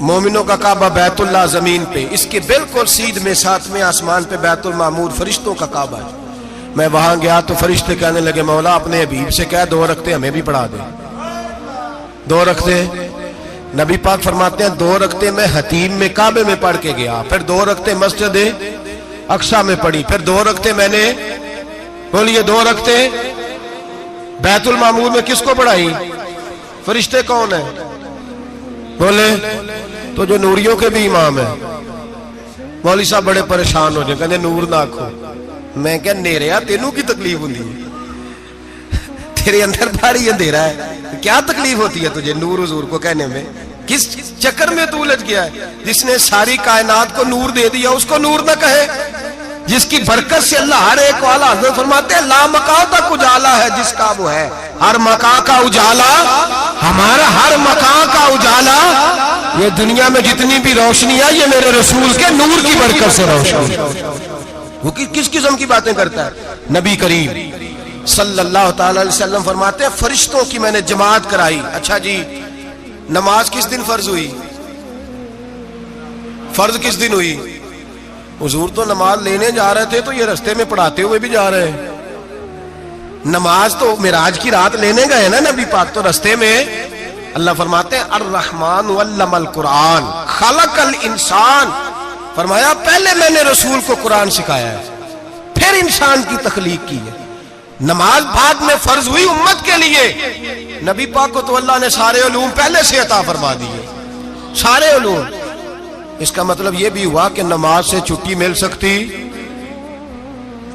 مومنوں کا کعبہ بیت اللہ زمین پہ، اس کے بالکل سیدھ میں ساتویں آسمان پہ بیت المعمور فرشتوں کا کعبہ ہے۔ میں وہاں گیا تو فرشتے کہنے لگے مولا اپنے حبیب سے کہہ 2 رکعتیں ہمیں بھی پڑھا دے، 2 رکعتیں۔ نبی پاک فرماتے ہیں 2 رکعتیں میں حتیم میں کعبے میں پڑھ کے گیا، پھر 2 رکعتیں مسجد اقصی میں پڑھی، پھر 2 رکعتیں میں نے بولیے 2 رکعتیں بیت المعمور میں کس کو پڑھائی؟ فرشتے کون ہیں بولے؟ تو جو نوریوں کے بھی امام ہیں۔ مولوی صاحب بڑے پریشان ہو جائے، کہنے نور نہ آکھو۔ میں کہ نیریا تینوں کی تکلیف ہوتی ہے، تیرے اندر بھاری اندھیرا ہے، کیا تکلیف ہوتی ہے تجھے نور حضور کو کہنے میں؟ کس چکر میں تو الجھ گیا ہے؟ جس نے ساری کائنات کو نور دے دیا اس کو نور نہ کہے؟ جس کی برکت سے اللہ ہر ایک والا، حضرت فرماتے ہیں لا مکان تک اجالا ہے جس کا وہ ہے، ہر مکان کا اجالا ہمارا، ہر مکان کا اجالا، یہ دنیا میں جتنی بھی روشنی ہے یہ میرے رسول کے نور کی برکت سے روشنی۔ وہ کس قسم کی باتیں کرتا ہے؟ نبی کریم صلی اللہ تعالی علیہ وسلم فرماتے ہیں فرشتوں کی میں نے جماعت کرائی۔ اچھا جی نماز کس دن فرض ہوئی؟ فرض کس دن ہوئی؟ حضور تو نماز لینے جا رہے تھے تو یہ رستے میں پڑھاتے ہوئے بھی جا رہے ہیں۔ نماز تو معراج کی رات لینے گئے نا نبی پاک، تو رستے میں اللہ فرماتے ہیں الرحمن علم القرآن خلق الانسان، فرمایا پہلے میں نے رسول کو قرآن سکھایا ہے پھر انسان کی تخلیق کی ہے۔ نماز بعد میں فرض ہوئی امت کے لیے، نبی پاک کو تو اللہ نے سارے علوم پہلے سے عطا فرما دیے، سارے علوم۔ اس کا مطلب یہ بھی ہوا کہ نماز سے چھٹی مل سکتی،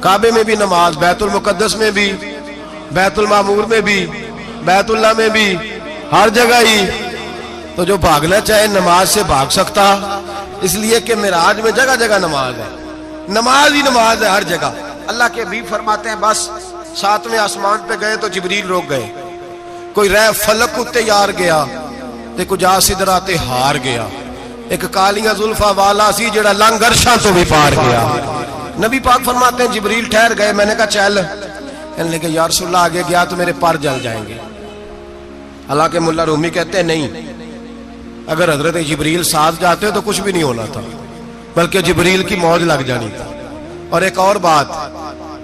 کعبے میں بھی نماز، بیت المقدس میں بھی، بیت المعمور میں بھی، بیت اللہ میں بھی، ہر جگہ ہی۔ تو جو بھاگنا چاہے نماز سے بھاگ سکتا، اس لیے کہ معراج میں جگہ جگہ نماز ہے، نماز ہی نماز ہے ہر جگہ۔ اللہ کے حبیب فرماتے ہیں بس 7ویں آسمان پہ گئے تو جبریل روک گئے، کوئی رہ فلک اتے یار گیا تے کچھ آ سدراتے ہار گیا، ایک کالیاں زلفا والا سی جڑا لنگ عرشاں تو بھی پار گیا۔ نبی پاک فرماتے ہیں جبریل ٹھہر گئے، میں نے کہا چل، کہنے لگے یا رسول اللہ آگے گیا تو میرے پر جل جائیں گے۔ حالانکہ ملا رومی کہتے ہیں نہیں، اگر حضرت جبریل ساتھ جاتے تو کچھ بھی نہیں ہونا تھا، بلکہ جبریل کی موج لگ جانی تھی۔ اور ایک اور بات،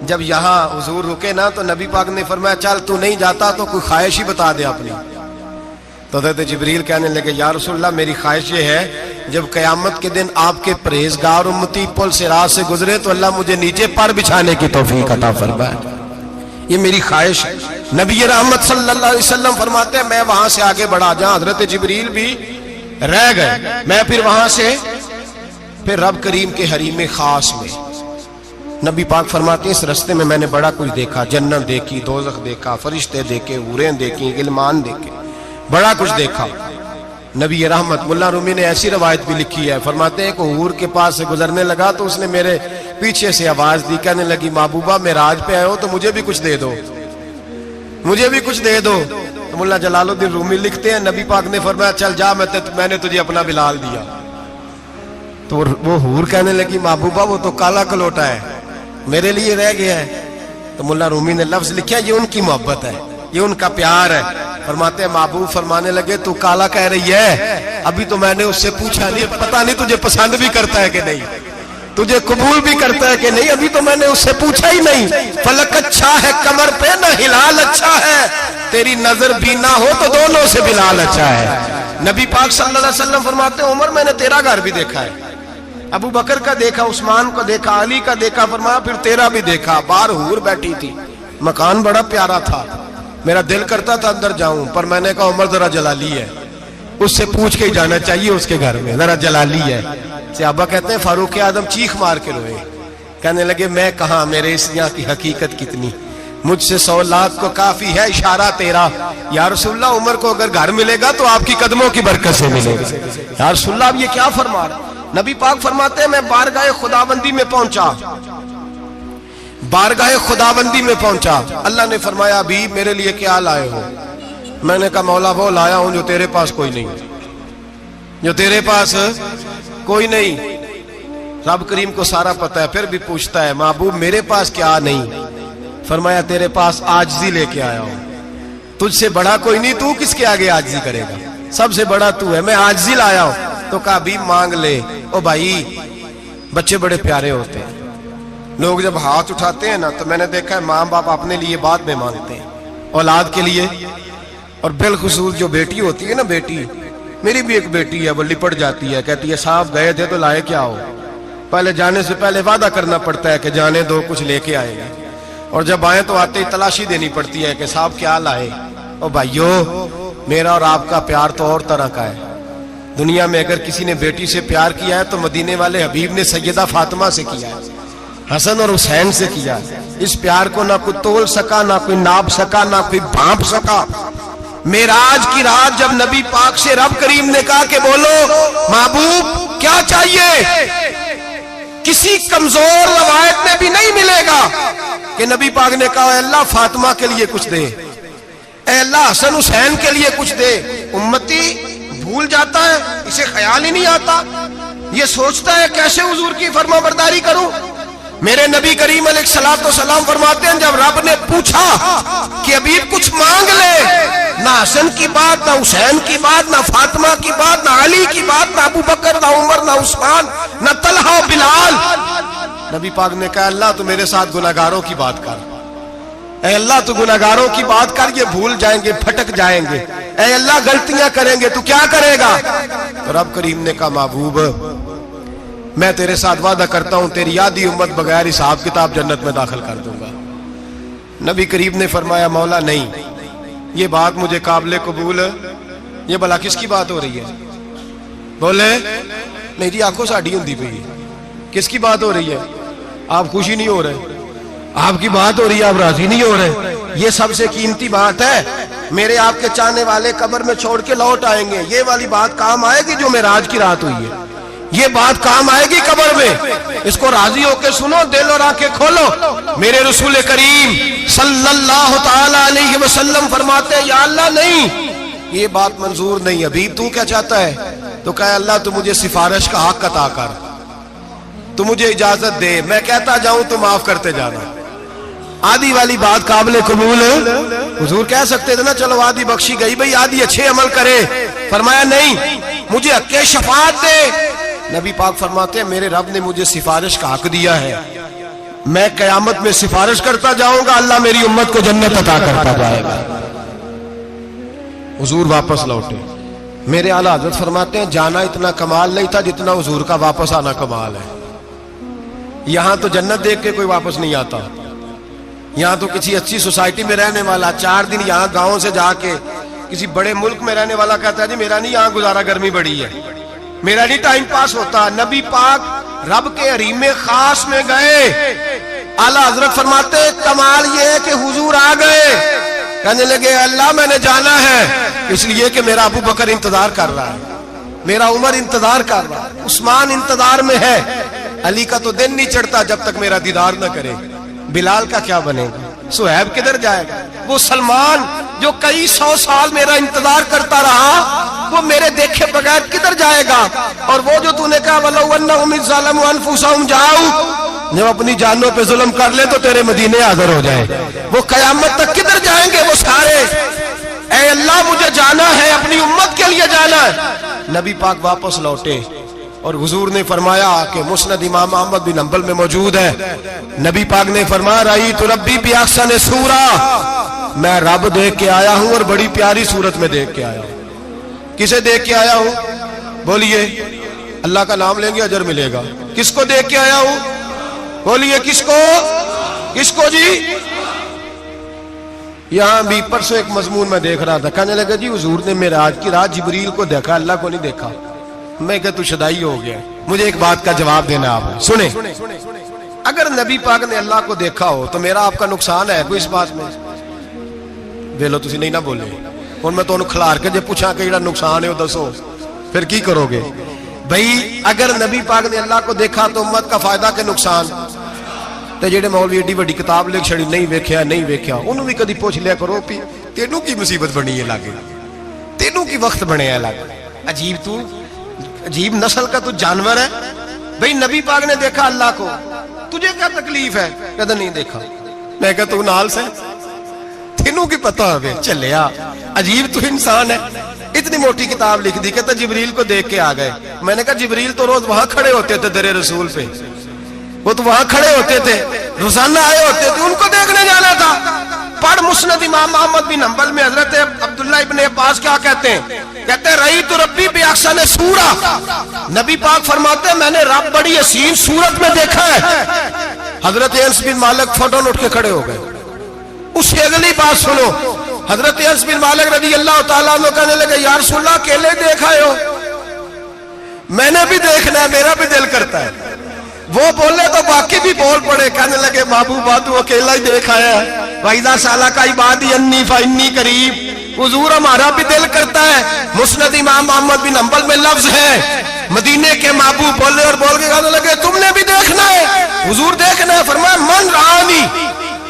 جب یہاں حضور رکے نا تو نبی پاک نے فرمایا چل تو نہیں جاتا تو کوئی خواہش ہی بتا دے اپنی۔ تو حضرت جبریل کہنے لگے یا رسول اللہ میری خواہش یہ ہے جب قیامت کے دن آپ کے پرہیزگار امتی پل صراط سے گزرے تو اللہ مجھے نیچے پر بچھانے کی توفیق عطا فرمائے، یہ میری خواہش ہے۔ نبی رحمت صلی اللہ علیہ وسلم فرماتے ہیں میں وہاں سے آگے بڑھا جہاں حضرت جبریل بھی رہ گئے، میں پھر وہاں سے پھر رب کریم کے حریم خاص میں۔ نبی پاک فرماتے ہیں اس رستے میں نے بڑا کچھ دیکھا، جنت دیکھی، دوزخ دیکھا، فرشتے دیکھے، حوریں دیکھی، غلمان دیکھے، بڑا کچھ دیکھا۔ نبی رحمت ملا رومی نے ایسی روایت بھی لکھی ہے، فرماتے ہیں کہ حور کے پاس سے گزرنے لگا تو اس نے میرے پیچھے سے آواز دی، کہنے لگی محبوبہ معراج پہ آئے ہو تو مجھے بھی کچھ دے دو، مجھے بھی کچھ دے دو۔ تو ملا جلال الدین رومی لکھتے ہیں نبی پاک نے فرمایا چل جا میں نے تجھے اپنا بلال دیا۔ تو وہ حور کہنے لگی محبوبہ وہ تو کالا کلوٹا ہے، میرے لیے رہ گیا ہے۔ تو ملا رومی نے لفظ لکھا یہ ان کی محبت ہے، یہ ان کا پیار ہے. فرماتے ہیں محبوب فرمانے لگے تو کالا کہہ رہی ہے, ابھی تو میں نے اس سے پوچھا نہیں, پتہ نہیں تجھے پسند بھی کرتا ہے کہ نہیں, تجھے قبول بھی کرتا ہے کہ نہیں, ابھی تو میں نے اس سے پوچھا ہی نہیں. فلک اچھا ہے کمر پہ نہ ہلال اچھا ہے, تیری نظر بھی نہ ہو تو دونوں سے بلال اچھا ہے. نبی پاک صلی اللہ علیہ وسلم فرماتے ہیں عمر میں نے تیرا گھر بھی دیکھا ہے, ابو بکر کا دیکھا, عثمان کو دیکھا, علی کا دیکھا, فرمایا پھر تیرا بھی دیکھا. باہر حور بیٹھی تھی, مکان بڑا پیارا تھا, میرا دل کرتا تھا اندر جاؤں, پر میں نے کہا عمر ذرا جلالی ہے, اس سے پوچھ کے ہی جانا چاہیے اس کے گھر میں, ذرا جلالی ہے. صحابہ کہتے ہیں فاروق اعظم چیخ مار کے روئے, کہنے لگے میں کہاں, میرے اس یہاں کی حقیقت کتنی, مجھ سے 100 لاکھ کو کافی ہے اشارہ تیرا. یا رسول اللہ عمر کو اگر گھر ملے گا تو آپ کی قدموں کی برکت سے ملے گا. یا رسول اللہ اب یہ کیا فرما رہا. نبی پاک فرماتے ہیں میں بارگاہ خداوندی میں پہنچا, بارگاہ خداوندی میں پہنچا, اللہ نے فرمایا ابھی میرے لیے کیا لائے ہو. میں نے کہا مولا وہ لایا ہوں جو تیرے پاس کوئی نہیں, جو تیرے پاس کوئی نہیں. رب کریم کو سارا پتہ ہے, پھر بھی پوچھتا ہے محبوب میرے پاس کیا نہیں. فرمایا تیرے پاس عاجزی لے کے آیا ہوں, تجھ سے بڑا کوئی نہیں, تو کس کے آگے عاجزی کرے گا, سب سے بڑا تو ہے, میں عاجزی لایا ہوں. تو کہا بھی مانگ لے. او بھائی بچے بڑے پیارے ہوتے ہیں, لوگ جب ہاتھ اٹھاتے ہیں نا تو میں نے دیکھا ہے ماں باپ اپنے لیے بعد میں مانگتے ہیں, اولاد کے لیے. اور بالخصوص جو بیٹی ہوتی ہے نا, بیٹی میری بھی ایک بیٹی ہے, وہ لپٹ جاتی ہے, کہتی ہے صاحب گئے تھے تو لائے کیا ہو. پہلے جانے سے پہلے وعدہ کرنا پڑتا ہے کہ جانے دو کچھ لے کے آئے گا, اور جب آئے تو آتے ہی تلاشی دینی پڑتی ہے کہ صاحب کیا لائے. او بھائیو میرا اور آپ کا پیار تو اور طرح کا ہے. دنیا میں اگر کسی نے بیٹی سے پیار کیا ہے تو مدینے والے حبیب نے سیدہ فاطمہ سے کیا ہے, حسن اور حسین سے کیا ہے. اس پیار کو نہ کوئی تول سکا, نہ کوئی ناپ سکا, نہ کوئی بھانپ سکا. معراج کی رات جب نبی پاک سے رب کریم نے کہا کہ بولو محبوب کیا چاہیے, کسی کمزور روایت میں بھی نہیں ملے گا کہ نبی پاک نے کہا اے اللہ فاطمہ کے لیے کچھ دے, اے اللہ حسن حسین کے لیے کچھ دے. امتی بھول جاتا ہے, اسے خیال ہی نہیں آتا, یہ سوچتا ہے کیسے حضور کی فرما برداری کروں. میرے نبی کریم علیہ الصلوۃ والسلام فرماتے ہیں جب رب نے پوچھا کہ ابھی کچھ مانگ لے, نہ حسن کی بات, نہ حسین کی بات, نہ فاطمہ کی بات, نہ علی کی بات, نہ ابو بکر, نہ عمر, نہ عثمان, نہ طلحہ و بلال. نبی پاک نے کہا اللہ تو میرے ساتھ گناہگاروں کی بات کر, اے اللہ تو گناہگاروں کی بات کر, یہ بھول جائیں گے, پھٹک جائیں گے, اے اللہ غلطیاں کریں گے, تو کیا کرے گا. تو رب کریم نے کہا محبوب میں تیرے ساتھ وعدہ کرتا ہوں تیری آدھی امت بغیر حساب کتاب جنت میں داخل کر دوں گا. نبی کریم نے فرمایا مولا نہیں, یہ بات مجھے قابل قبول, یہ بھلا کس کی بات ہو رہی ہے. بولے میری آنکھوں ساڑھی ہوندی پئی, کس کی بات ہو رہی ہے. آپ خوشی نہیں ہو رہے, آپ کی بات ہو رہی ہے, آپ راضی نہیں ہو رہے. یہ سب سے قیمتی بات ہے, میرے آپ کے چاہنے والے قبر میں چھوڑ کے لوٹ آئیں گے, یہ والی بات کام آئے گی جو معراج کی رات ہوئی ہے, یہ بات کام آئے گی قبر میں. اس کو راضی ہو کے سنو, دل اور آنکھیں کھولو. میرے رسول کریم صلی اللہ تعالی علیہ وسلم فرماتے ہیں یا اللہ نہیں, یہ بات منظور نہیں. ابھی تو کیا چاہتا ہے. تو کہا اللہ تو مجھے سفارش کا حق عطا کر, تو مجھے اجازت دے, میں کہتا جاؤں تو معاف کرتے جانا. آدھی والی بات قابل قبول, حضور کہہ سکتے تھے نا چلو آدھی بخشی گئی بھئی, آدھی اچھے عمل کرے. فرمایا نہیں, مجھے حق شفاعت دے. نبی پاک فرماتے ہیں میرے رب نے مجھے سفارش کا حق دیا ہے, میں قیامت میں سفارش کرتا جاؤں گا, اللہ میری امت کو جنت عطا کرتا جائے گا. حضور واپس لوٹے. میرے اعلیٰ حضرت فرماتے ہیں جانا اتنا کمال نہیں تھا جتنا حضور کا واپس آنا کمال ہے. یہاں تو جنت دیکھ کے کوئی واپس نہیں آتا, یہاں تو کسی اچھی سوسائٹی میں رہنے والا 4 دن یہاں گاؤں سے جا کے کسی بڑے ملک میں رہنے والا کہتا ہے جی میرا نہیں یہاں گزارا, گرمی بڑی ہے, میرا نہیں ٹائم پاس ہوتا. نبی پاک رب کے حریم خاص میں گئے. اعلیٰ حضرت فرماتے کمال یہ ہے کہ حضور آ گئے, کہنے لگے اللہ میں نے جانا ہے, اس لیے کہ میرا ابو بکر انتظار کر رہا ہے, میرا عمر انتظار کر رہا ہے, عثمان انتظار میں ہے, علی کا تو دن نہیں چڑھتا جب تک میرا دیدار نہ کرے. بلال کا کیا بنے گا, صہیب کدھر جائے گا, وہ سلمان جو کئی 100 سال میرا انتظار کرتا رہا وہ میرے دیکھے بغیر کدھر جائے گا. اور وہ جو تو نے کہا وَلَوْ أَنَّهُمْ إِذْ ظَلَمُوا أَنفُسَهُمْ جَاءُوكَ, جب اپنی جانوں پہ ظلم کر لے تو تیرے مدینے حاضر ہو جائے. وہ قیامت تک کدھر جائیں گے وہ سارے؟ اے اللہ مجھے جانا ہے، اپنی امت کے لیے جانا ہے. نبی پاک واپس لوٹے اور حضور نے فرمایا کہ مسند امام احمد بن حنبل میں موجود ہے، نبی پاک نے فرمایا رأیت ربی بأحسن صورہ، میں رب دیکھ کے آیا ہوں اور بڑی پیاری صورت میں دیکھ کے آیا ہوں. کسے دیکھ کے آیا ہوں؟ بولیے. اللہ کا نام لیں گے اجر ملے گا. کس کو دیکھ کے آیا ہوں؟ بولیے کس کو؟ کس کو جی؟ یہاں بھی پرسوں ایک مضمون میں دیکھ رہا تھا، کہنے لگا جی حضور نے معراج کی رات جبریل کو دیکھا، اللہ کو نہیں دیکھا. میں کہا تو شدائی ہو گیا. مجھے ایک بات کا جواب دینا آپ سنیں. اگر نبی پاک نے اللہ کو دیکھا ہو تو میرا آپ کا نقصان ہے کوئی اس بات میں؟ ویلو تسی نہیں نہ بولے ہن میں تانوں کھلار کے جے پوچھاں کہ جڑا نقصان ہے وہ دسو پھر کی کرو گے؟ بھئی اگر نبی پاک نے اللہ کو دیکھا تو امت کا فائدہ کہ نقصان؟ تے جڑے مولوی ایڈی بڑی کتاب لکھ چھڑی نہیں ویکھیا نہیں ویکھیا انہوں بھی کدی پوچھ لیا کرو پی تینوں کی مصیبت بنی ہے لاگے، تینوں کی وقت بنے ہے لاگے. عجیب تو عجیب نسل کا تو جانور ہے. بھئی نبی پاک نے دیکھا اللہ کو، تجھے کیا تکلیف ہے؟ کہتا نہیں دیکھا. میں کہا تو نال سے تینوں کی پتہ ہوئے چلیا. عجیب تو انسان ہے. اتنی موٹی کتاب لکھ دی، کہتا جبریل کو دیکھ کے آ گئے. میں نے کہا جبریل تو روز وہاں کھڑے ہوتے تھے در رسول پہ، وہ تو وہاں کھڑے ہوتے تھے روزانہ آئے ہوتے تھے، ان کو دیکھنے جانا تھا. پڑھ مسند امام احمد بن حنبل میں حضرت عبداللہ ابن عباس کیا کہتے ہیں؟ کہتے ہیں رأیت ربی بأحسن صورہ، نبی پاک فرماتے ہیں میں نے رب بڑی حسین صورت میں دیکھا ہے. حضرت انس بن مالک فوٹون اٹھ کے کھڑے ہو گئے. اس سے اگلی بات سنو، حضرت انس بن مالک رضی اللہ تعالیٰ عنہ کہنے لگے یا رسول اللہ اکیلے دیکھا ہو؟ میں نے بھی دیکھنا ہے، میرا بھی دل کرتا ہے. وہ بولے تو باقی بھی بول پڑے، کہنے لگے بابو بادو اکیلا ہی دیکھا ہے. وَإِذَا سَأَلَكَ عِبَادِي عَنِّي فَإِنِّي قَرِيبٌ. حضور ہمارا بھی دل کرتا ہے. مسند امام احمد بن حنبل میں لفظ ہے مدینے کے محبوب بولے اور بول کے کہنے لگے تم نے بھی دیکھنا ہے؟ حضور دیکھنا ہے. فرمایا من رآنی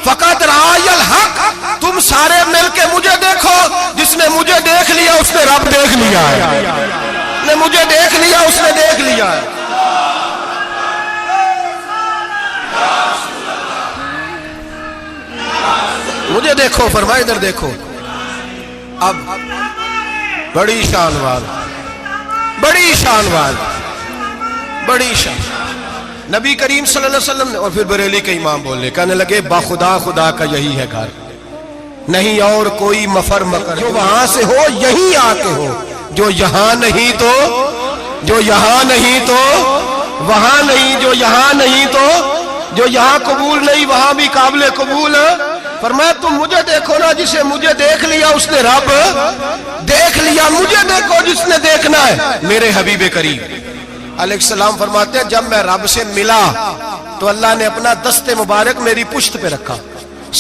فقط رآی الحق، تم سارے مل کے مجھے دیکھو، جس نے مجھے دیکھ لیا اس نے رب دیکھ لیا ہے، جس نے مجھے دیکھ لیا اس نے دیکھ لیا ہے. مجھے دیکھو، فرمائے ادھر دیکھو. اب بڑی شان والا، بڑی شان والا، بڑی شان نبی کریم صلی اللہ علیہ وسلم نے. اور پھر بریلی کے امام بولے، کہنے لگے باخدا خدا کا یہی ہے گھر، نہیں اور کوئی مفر مکر، جو وہاں سے ہو یہیں آتے ہو، جو یہاں نہیں تو، جو یہاں نہیں تو وہاں نہیں، جو یہاں نہیں تو جو یہاں قبول نہیں وہاں بھی قابل قبول. فرمایا تم مجھے دیکھو نا، جسے مجھے دیکھ لیا اس نے رب دیکھ لیا. مجھے دیکھو جس نے دیکھنا ہے میرے حبیب کریم علیہ السلام. فرماتے ہیں جب میں رب سے ملا تو اللہ نے اپنا دست مبارک میری پشت پہ رکھا.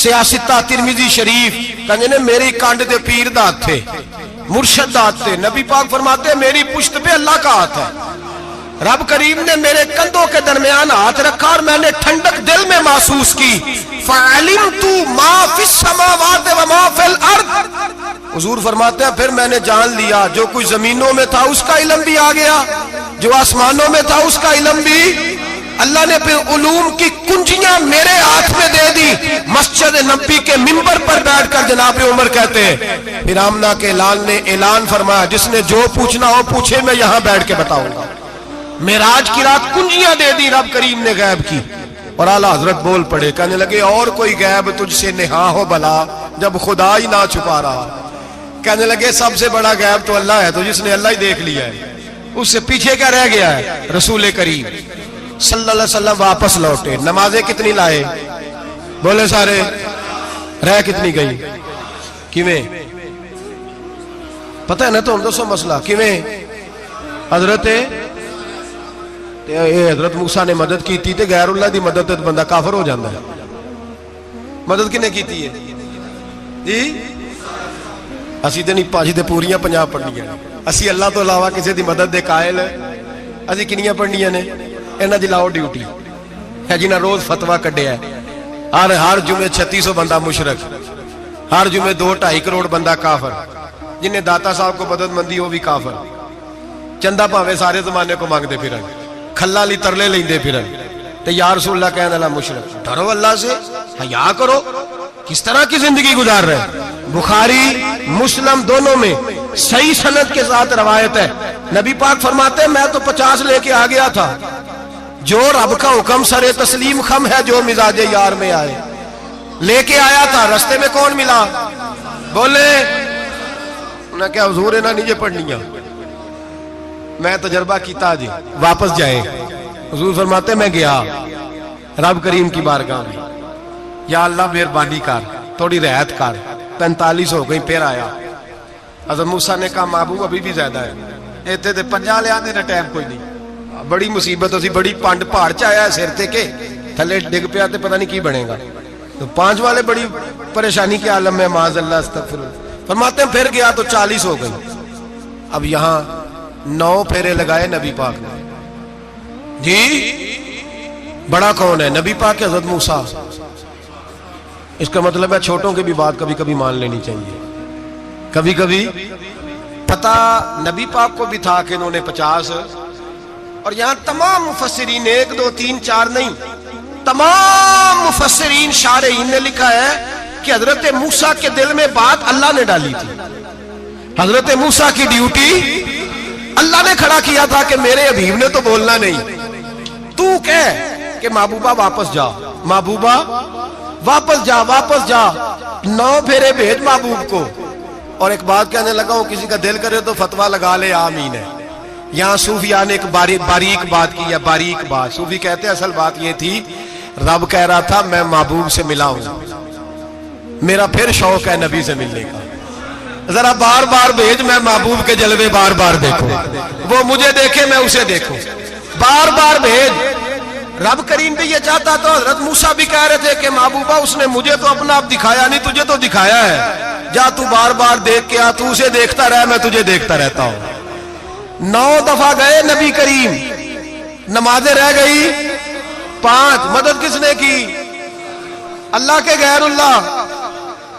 سیاستہ ترمذی شریف کہنے میری کانڈ دے پیر دا ہاتھ تھے، مرشد دا ہاتھ تھے. نبی پاک فرماتے ہیں میری پشت پہ اللہ کا ہاتھ ہے. رب کریم نے میرے کندھوں کے درمیان ہاتھ رکھا اور میں نے ٹھنڈک دل میں محسوس کی. فَعَلِمْتُ مَا فِي السَّمَاوَاتِ وَمَا فِي الْأَرْضِ. حضور فرماتے ہیں پھر میں نے جان لیا جو کچھ زمینوں میں تھا اس کا علم بھی آ گیا، جو آسمانوں میں تھا اس کا علم بھی. اللہ نے پھر علوم کی کنجیاں میرے ہاتھ میں دے دی. مسجد نبی کے منبر پر بیٹھ کر جناب عمر کہتے ہیں پھر آمنہ کے لال نے اعلان فرمایا جس نے جو پوچھنا ہو پوچھے، میں یہاں بیٹھ کے بتاؤں گا. معراج کی رات کنجیاں دے دی رب کریم نے غیب کی. اور اعلیٰ حضرت بول پڑے، کہنے لگے اور کوئی غیب تجھ سے نہا ہو بلا جب خدا ہی نہ چھپا رہا. کہنے لگے سب سے بڑا غیب تو اللہ ہے، تو جس نے اللہ ہی دیکھ لیا ہے اس سے پیچھے کیا رہ گیا ہے؟ رسول کریم صلی اللہ علیہ وسلم واپس لوٹے. نمازیں کتنی لائے؟ بولے سارے. رہ کتنی گئی؟ کیویں پتہ ہے نا؟ تو ہم دوسو مسئلہ کیویں حضرت موسیٰ نے مدد کی تھی تے غیر اللہ دی مدد تے بندہ کافر ہو جاندہ ہے. مدد کنے کی تھی ہے جی؟ اسی تے نہیں پانچ دے پوریاں پنجاب پڑھنیاں، اسی اللہ تو علاوہ کسی دی مدد دے قائل اسی کنیاں پڑھنیاں نے. انہاں دی لاؤ ڈیوٹی ہے جنہاں روز فتویٰ کڈیا ہے. ہر جمعے 3600 بندہ مشرک، ہر جمعے 2-2.5 کروڑ بندہ کافر. جنہیں داتا صاحب کو مدد مندی ہو بھی کافر. چندہ پاوے سارے زمانے کو مانگتے پھرن، کھلا لی ترلے لیندے پھرن. تو یا رسول اللہ کہنے لگا مشرک، ڈرو اللہ سے، حیا کرو، کس طرح کی زندگی گزار رہے؟ بخاری مسلم دونوں میں صحیح سند کے ساتھ روایت ہے، نبی پاک فرماتے ہیں میں تو 50 لے کے آ گیا تھا، جو رب کا حکم سر تسلیم خم ہے، جو مزاج یار میں آئے، لے کے آیا تھا، رستے میں کون ملا؟ بولے انہیں کیا حضور ہے نا نیچے پڑھنیاں، میں تجربہ کیتا جی، واپس جائے۔ حضور فرماتے میں گیا رب کریم کی بارگاہ میں، یا اللہ مہربانی کر، تھوڑی رعایت کر، 45 ہو گئی، پھر آیا۔ حضرت موسیٰ نے کہا محبوب ابھی بھی زیادہ ہے، ایتھے تے 50 لے آنے ٹائم کوئی نہیں، بڑی مصیبت ہوتی، بڑی پانڈ پہاڑ چایا ہے سر تے کے تھلے ڈگ پیا تے پتہ نہیں کی بنے گا، تو 5 والے بڑی پریشانی کے عالم میں، معاذ اللہ استغفر اللہ۔ فرماتے ہیں پھر گیا تو 40 ہو گئی۔ اب یہاں 9 پھیرے لگائے نبی پاک نے، جی بڑا کون ہے؟ نبی پاک کے حضرت موسیٰ۔ اس کا مطلب ہے چھوٹوں کی بھی بات کبھی کبھی مان لینی چاہیے، کبھی کبھی پتہ نبی پاک کو بھی تھا کہ انہوں نے 50، اور یہاں تمام مفسرین 1 2 3 4 نہیں، تمام مفسرین شارحین نے لکھا ہے کہ حضرت موسیٰ کے دل میں بات اللہ نے ڈالی تھی، حضرت موسیٰ کی ڈیوٹی اللہ نے کھڑا کیا تھا کہ میرے حبیب نے تو بولنا نہیں، تو کہہ کہ محبوبہ واپس جا، محبوبہ واپس جا، واپس جا، 9 پھیرے بھیج محبوب کو۔ اور ایک بات کہنے لگا ہوں، کسی کا دل کرے تو فتویٰ لگا لے، آمین ہے۔ یہاں صوفیاء نے ایک باریک بات کی ہے، باریک بات۔ صوفی کہتے ہیں اصل بات یہ تھی، رب کہہ رہا تھا میں محبوب سے ملا ہوں، میرا پھر شوق ہے نبی سے ملنے کا، ذرا بار بار بھیج، میں محبوب کے جلوے بار بار دیکھوں، وہ مجھے دیکھے میں اسے دیکھوں، بار بار بھیج۔ رب کریم بھی یہ چاہتا تو حضرت موسیٰ بھی کہہ رہے تھے کہ محبوبہ اس نے مجھے تو اپنا آپ دکھایا نہیں، تجھے تو دکھایا ہے، جا تو بار بار دیکھ کے آ، تو اسے دیکھتا رہ، میں تجھے دیکھتا رہتا ہوں۔ 9 دفعہ گئے نبی کریم، نمازیں رہ گئی 5، مدد کس نے کی؟ اللہ کے غیر اللہ۔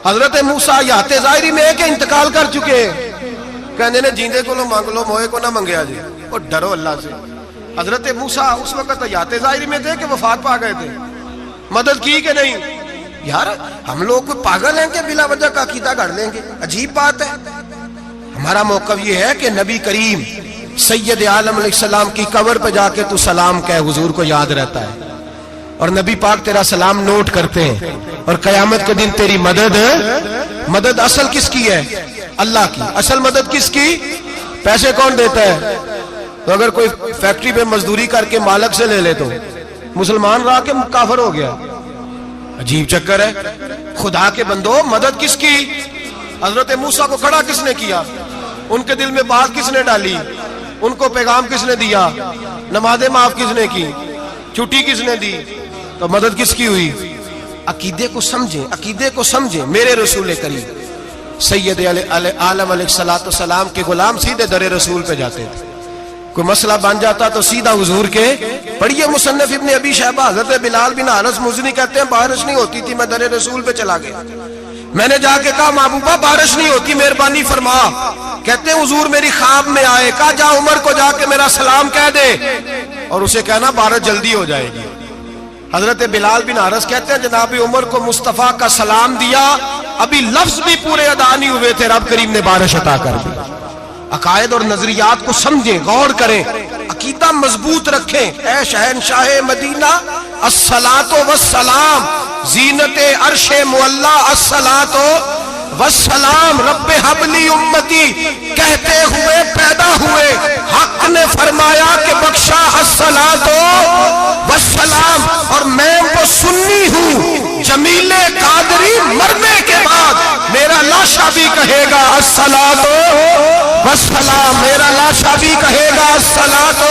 حضرت موسیٰ یات ظاہری میں کہ انتقال کر چکے، کہنے نے جیندے کو لو مانگ لو، موئے کو نہ منگیا جی، اور ڈرو اللہ سے۔ حضرت موسیٰ اس وقت یات ظاہری میں تھے کہ وفات پا گئے تھے، مدد کی کہ نہیں؟ یار ہم لوگ کوئی پاگل ہیں کہ بلا وجہ کا عقیدہ گھڑ لیں گے؟ عجیب بات ہے۔ ہمارا موقف یہ ہے کہ نبی کریم سید عالم علیہ السلام کی قبر پہ جا کے تو سلام کہے، حضور کو یاد رہتا ہے، اور نبی پاک تیرا سلام نوٹ کرتے ہیں، اور قیامت کے دن تیری مدد اصل کس کی ہے؟ اللہ کی۔ اصل مدد کس کی؟ پیسے کون دیتا ہے؟ تو اگر کوئی فیکٹری پہ مزدوری کر کے مالک سے لے لے تو مسلمان رہا کے کافر ہو گیا، عجیب چکر ہے۔ خدا کے بندو مدد کس کی؟ حضرت موسیٰ کو کھڑا کس نے کیا؟ ان کے دل میں بات کس نے ڈالی؟ ان کو پیغام کس نے دیا؟ نمازیں معاف کس نے کی؟ چھٹی کس نے دی؟ تو مدد کس کی ہوئی؟ عقیدے کو سمجھیں، عقیدے کو سمجھیں۔ میرے رسول کریم سید عالم علیہ السلام کے غلام سیدھے در رسول پہ جاتے تھے، کوئی مسئلہ بن جاتا تو سیدھا حضور کے۔ پڑھیے مصنف ابن ابی شیبہ، حضرت بلال بن حارث مزنی کہتے ہیں بارش نہیں ہوتی تھی، میں در رسول پہ چلا گیا، میں نے جا کے کہا محبوبہ بارش نہیں ہوتی، مہربانی فرما۔ کہتے ہیں حضور میری خواب میں آئے، کہا جا عمر کو جا کے میرا سلام کہہ دے، اور اسے کہنا بارش جلدی ہو جائے گی۔ حضرت بلال بن حارث کہتے ہیں جناب عمر کو مصطفیٰ کا سلام دیا، ابھی لفظ بھی پورے ادا نہیں ہوئے تھے، رب کریم نے بارش عطا کر دی۔ عقائد اور نظریات کو سمجھیں، غور کریں، عقیدہ مضبوط رکھیں۔ اے شہنشاہ مدینہ الصلاۃ والسلام، زینت عرش معلی الصلاۃ والسلام، رب حبلی امتی کہتے ہوئے پیدا ہوئے، حق نے فرمایا کہ بخشا الصلاۃ والسلام، اور میں وہ سنی ہوں جمیل قادری مرنے کے بعد میرا لاشا بھی کہے گا الصلاۃ والسلام، میرا لاشا بھی کہے گا الصلاۃ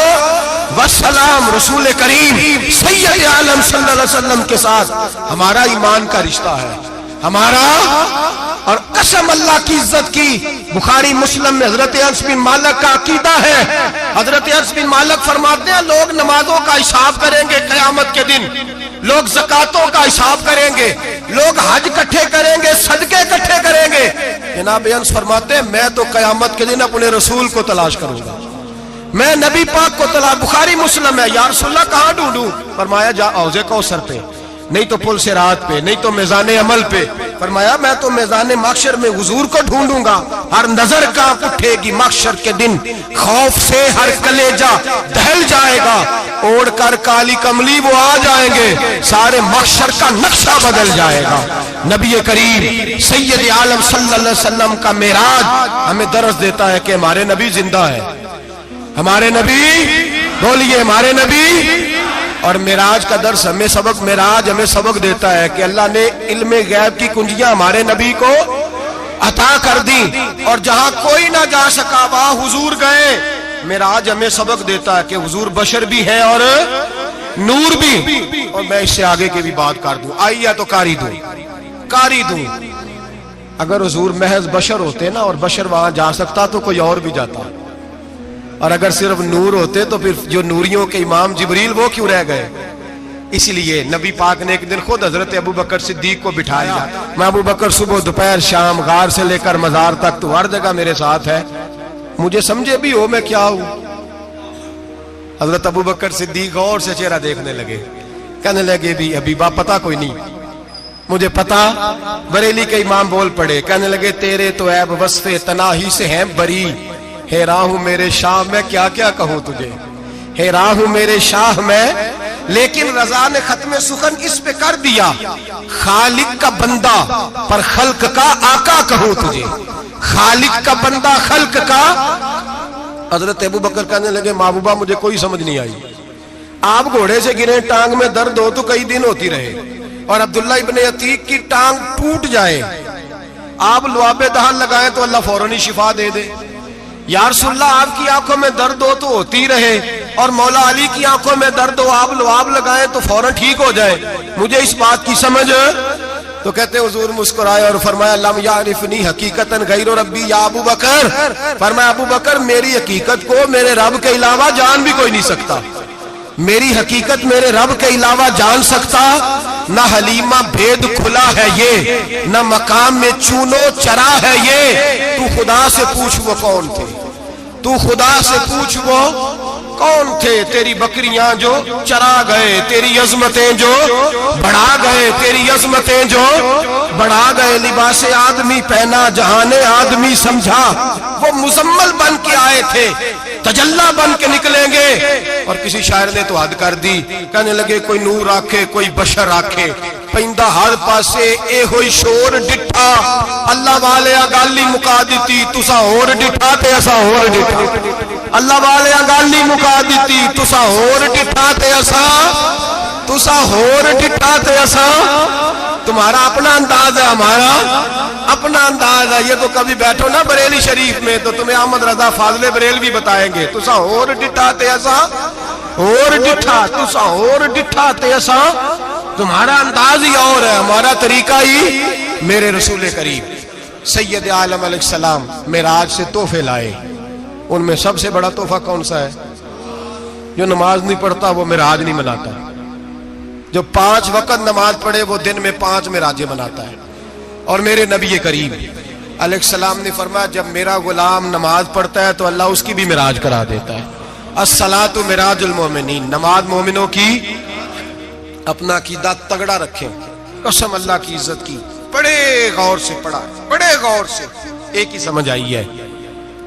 والسلام۔ رسول کریم سید عالم صلی اللہ علیہ وسلم کے ساتھ ہمارا ایمان کا رشتہ ہے، ہمارا، اور قسم اللہ کی عزت کی، بخاری مسلم میں حضرت انس بن مالک کا عقیدہ ہے۔ حضرت انس بن مالک فرماتے ہیں لوگ نمازوں کا حساب کریں گے قیامت کے دن، لوگ زکاتوں کا حساب کریں گے، لوگ حج اکٹھے کریں گے، صدقے اکٹھے کریں گے۔ جناب انس فرماتے ہیں میں تو قیامت کے دن اپنے رسول کو تلاش کروں گا، میں نبی پاک کو طلب، بخاری مسلم ہے، یا رسول اللہ کہاں ڈھونڈوں؟ فرمایا جا حوض کوثر پہ، نہیں تو پل صراط پہ، نہیں تو میزان عمل پہ۔ فرمایا میں تو میزان محشر میں حضور کو ڈھونڈوں گا، ہر نظر کانپ اٹھے گی محشر کے دن، خوف سے ہر کلیجہ دہل جائے گا، اوڑھ کر کالی کملی وہ آ جائیں گے، سارے محشر کا نقشہ بدل جائے گا۔ نبی کریم سید عالم صلی اللہ علیہ وسلم کا معراج ہمیں درس دیتا ہے کہ ہمارے نبی زندہ ہے، ہمارے نبی، بولیے ہمارے نبی۔ اور معراج کا درس ہمیں سبق، معراج ہمیں سبق دیتا ہے کہ اللہ نے علم غیب کی کنجیاں ہمارے نبی کو عطا کر دی، اور جہاں کوئی نہ جا سکا وہاں حضور گئے۔ معراج ہمیں سبق دیتا ہے کہ حضور بشر بھی ہے اور نور بھی۔ اور میں اس سے آگے کی بھی بات کر دوں، آئیے تو کاری دوں۔ اگر حضور محض بشر ہوتے نا اور بشر وہاں جا سکتا تو کوئی اور بھی جاتا، اور اگر صرف نور ہوتے تو پھر جو نوریوں کے امام جبریل وہ کیوں رہ گئے؟ اس لیے نبی پاک نے ایک دن خود حضرت ابو بکر صدیق کو بٹھایا، میں ابو بکر صبح دوپہر شام غار سے لے کر مزار تک تو ہر جگہ میرے ساتھ ہے، مجھے سمجھے بھی ہو میں کیا ہوں۔ حضرت ابو بکر صدیق غور سے چہرہ دیکھنے لگے، کہنے لگے بھی حبیبہ پتہ کوئی نہیں، مجھے پتا۔ بریلی کے امام بول پڑے، کہنے لگے تیرے تو عیب وصف تناہی سے ہیں بری، حیران ہوں میرے شاہ میں کیا کیا کہوں تجھے، حیران ہوں میرے شاہ میں، لیکن رضا نے ختم سخن اس پہ کر دیا، خالق کا بندہ پر خلق کا آقا کہوں تجھے، خالق کا بندہ خلق کا۔ حضرت ابو بکر کہنے لگے محبوبہ مجھے کوئی سمجھ نہیں آئی، آپ گھوڑے سے گرے ٹانگ میں درد ہو تو کئی دن ہوتی رہے، اور عبداللہ ابن عتیق کی ٹانگ ٹوٹ جائے، آپ لعاب دہن لگائیں تو اللہ فوراً ہی شفا دے دے۔ یا رسول اللہ آپ کی آنکھوں میں درد ہو تو ہوتی رہے، اور مولا علی کی آنکھوں میں درد ہو آپ لعاب لگائیں تو فوراً ٹھیک ہو جائے، مجھے اس بات کی سمجھ۔ تو کہتے حضور مسکرائے اور فرمایا لم یعرفنی حقیقتاً غیر ربی یا ابو بکر، فرمایا ابو بکر میری حقیقت کو میرے رب کے علاوہ جان بھی کوئی نہیں سکتا، میری حقیقت میرے رب کے علاوہ جان سکتا، نہ حلیمہ بھید کھلا ہے یہ، نہ مقام میں چونو چرا ہے یہ، تو خدا سے پوچھ وہ کون تھے، تو خدا سے پوچھ وہ کون تھے، تیری بکریاں جو چرا گئے، تیری عظمتیں جو بڑھا گئے، تیری عظمتیں جو بڑھا گئے، لباس آدمی پہنا جہان آدمی سمجھا، وہ مزمل بن کے آئے تھے تجلا بن کے نکلیں گے۔ اور کسی شاعر نے تو حد کر دی، کہنے لگے کوئی نور آکھے کوئی بشر آکھے، پیندہ ہر پاسے اے ہوئی شور ڈٹھا، اللہ والے گالی مکا دیتی تسا ہور ڈٹھا تے اسا ہور ڈٹھا، اللہ والے گالی مکا دیتی تسا ہور ڈٹھا تے اسا، تسا ہور ڈٹھا تے اسا۔ تمہارا اپنا انداز ہے، ہمارا اپنا انداز ہے، یہ تو کبھی بیٹھو نا بریلی شریف میں تو تمہیں احمد رضا فاضل بریل بھی بتائیں گے، تسا ہور ڈٹھا تے اسا ہور ڈٹھا، تسا ہور ڈٹھا تے اسا۔ تمہارا انداز ہی اور ہے، ہمارا طریقہ ہی۔ میرے رسول کریم سید عالم علیہ السلام معراج سے تحفے لائے، ان میں سب سے بڑا تحفہ کون سا ہے؟ جو نماز نہیں پڑھتا وہ معراج نہیں مناتا، جو 5 وقت نماز پڑھے وہ دن میں 5 معراجیں مناتا ہے۔ اور میرے نبی کریم علیہ السلام نے فرمایا جب میرا غلام نماز پڑھتا ہے تو اللہ اس کی بھی معراج کرا دیتا ہے۔ الصلاۃ معراج المومنین، نماز مومنوں کی۔ اپنا عقیدہ تگڑا رکھیں، قسم اللہ کی عزت کی، بڑے غور سے پڑھا، بڑے غور سے۔ ایک ہی سمجھ آئی ہے،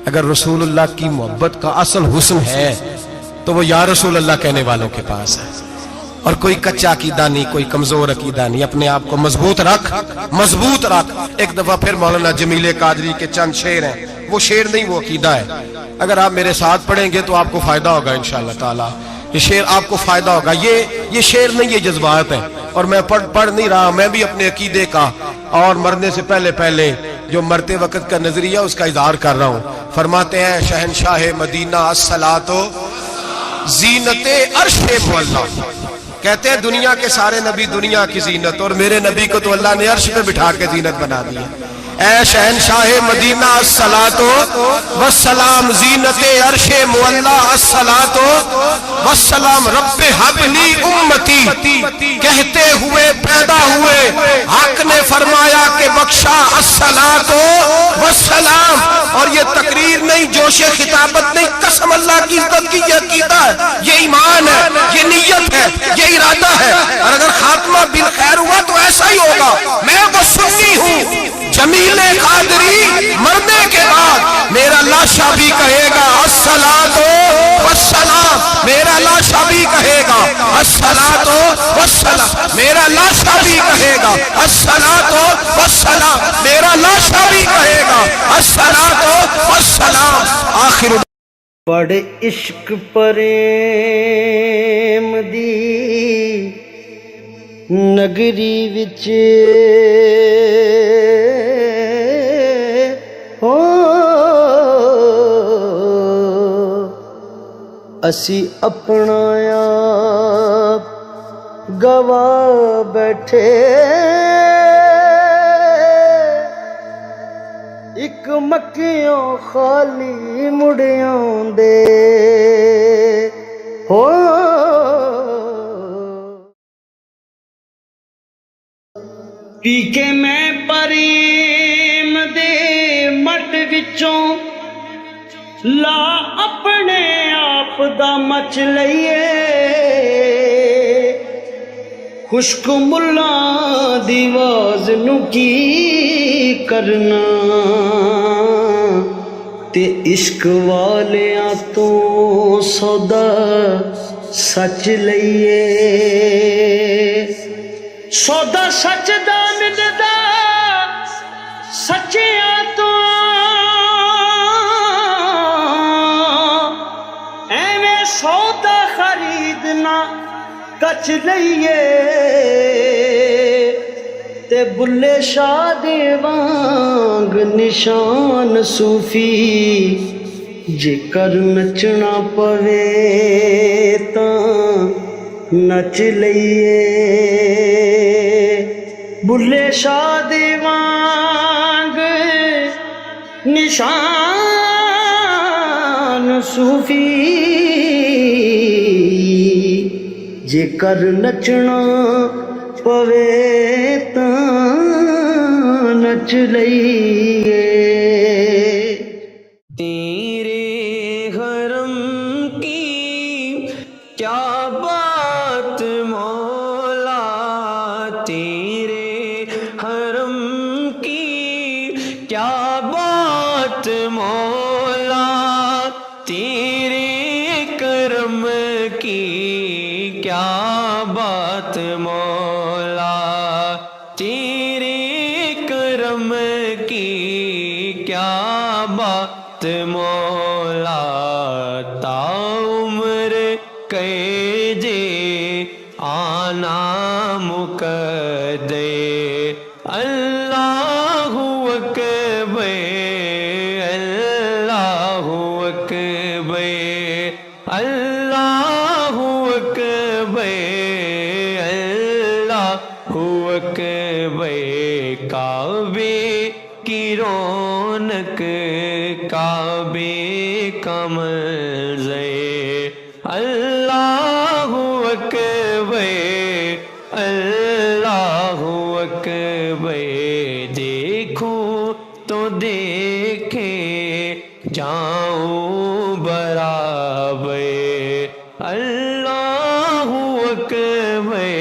اگر رسول اللہ کی محبت کا اصل حسن ہے تو وہ یا رسول اللہ کہنے والوں کے پاس ہے، اور کوئی کچا عقیدہ نہیں، کوئی کمزور عقیدہ نہیں، اپنے آپ کو مضبوط رکھ، مضبوط رکھ۔ ایک دفعہ پھر مولانا جمیل قادری کے چند شعر ہیں، وہ شعر نہیں وہ عقیدہ ہے، اگر آپ میرے ساتھ پڑھیں گے تو آپ کو فائدہ ہوگا انشاءاللہ تعالی، یہ شعر آپ کو فائدہ ہوگا۔ یہ شعر نہیں، یہ جذبات ہیں، اور میں پڑھ نہیں رہا، میں بھی اپنے عقیدے کا اور مرنے سے پہلے جو مرتے وقت کا نظریہ اس کا اظہار کر رہا ہوں۔ فرماتے ہیں شہنشاہ مدینہ الصلاۃ زینت عرش مولا، کہتے ہیں دنیا کے سارے نبی دنیا کی زینت، اور میرے نبی کو تو اللہ نے عرش پہ بٹھا کے زینت بنا دیا۔ اے شہنشاہ مدینہ الصلاۃ والسلام، زینت عرش مولا الصلاۃ والسلام، رب حب لی امتی کہتے ہوئے پیدا ہوئے، حق نے فرمایا کہ بخشا الصلاۃ والسلام۔ اور یہ تقریر نہیں، جوش خطابت نہیں، قسم اللہ کی عزت کی، یہ عقیدہ ہے، یہ ایمان ہے، یہ نیت ہے، یہ ارادہ ہے۔ اور اگر خاتمہ بالخیر ہوا تو ایسا ہی ہوگا۔ میں وہ سنی ہوں، جمیل قادری مرنے کے بعد میرا لاشا بھی کہے گا الصلاۃ والسلام، میرا لاشا بھی کہے گا الصلاۃ والسلام، میرا لاشا بھی کہے گا الصلاۃ والسلام، میرا لاشا بھی کہے گا الصلاۃ والسلام۔ آخر بڑے عشق پریم دی نگری وچ ہو اسی اپنا آپ گوا بیٹھے، ایک مکیوں خالی مڑیاں دے ہو۔ پی کے میں پریم دے مٹ وچوں لا اپنے آپ دا مچ لئیے، خشک ملا دی واز نو کی کرنا تے عشق والیاں تو سودا سچ لئیے، سودا سچ دا ملدا سچیاں تو ایویں سودا خریدنا کچ لئیے، تے بلے شاہ دے وانگ نشان صوفی جے کر نچنا پوے تاں نچ لئیے، بلے شاہ دے وانگ نشان صوفی جے کر نچنا پوے تاں نچ لئیے۔ تیرے حرم کی کیا بات مولا، تیرے حرم کی کیا بات مولا، تیرے کرم کی کیا بات مولا، تیرے کرم کی کیا بات مولا، تا عمر کہ جے آنا مقدے، اللہ اکبر اللہ اکبر اللہ اکبر اللہ اکبر، کعبے کی رونق کعبے کا منظر، اللہ اکبر اللہ اکبر، دیکھوں تو دیکھے جاؤں برابر، اللہ اکبر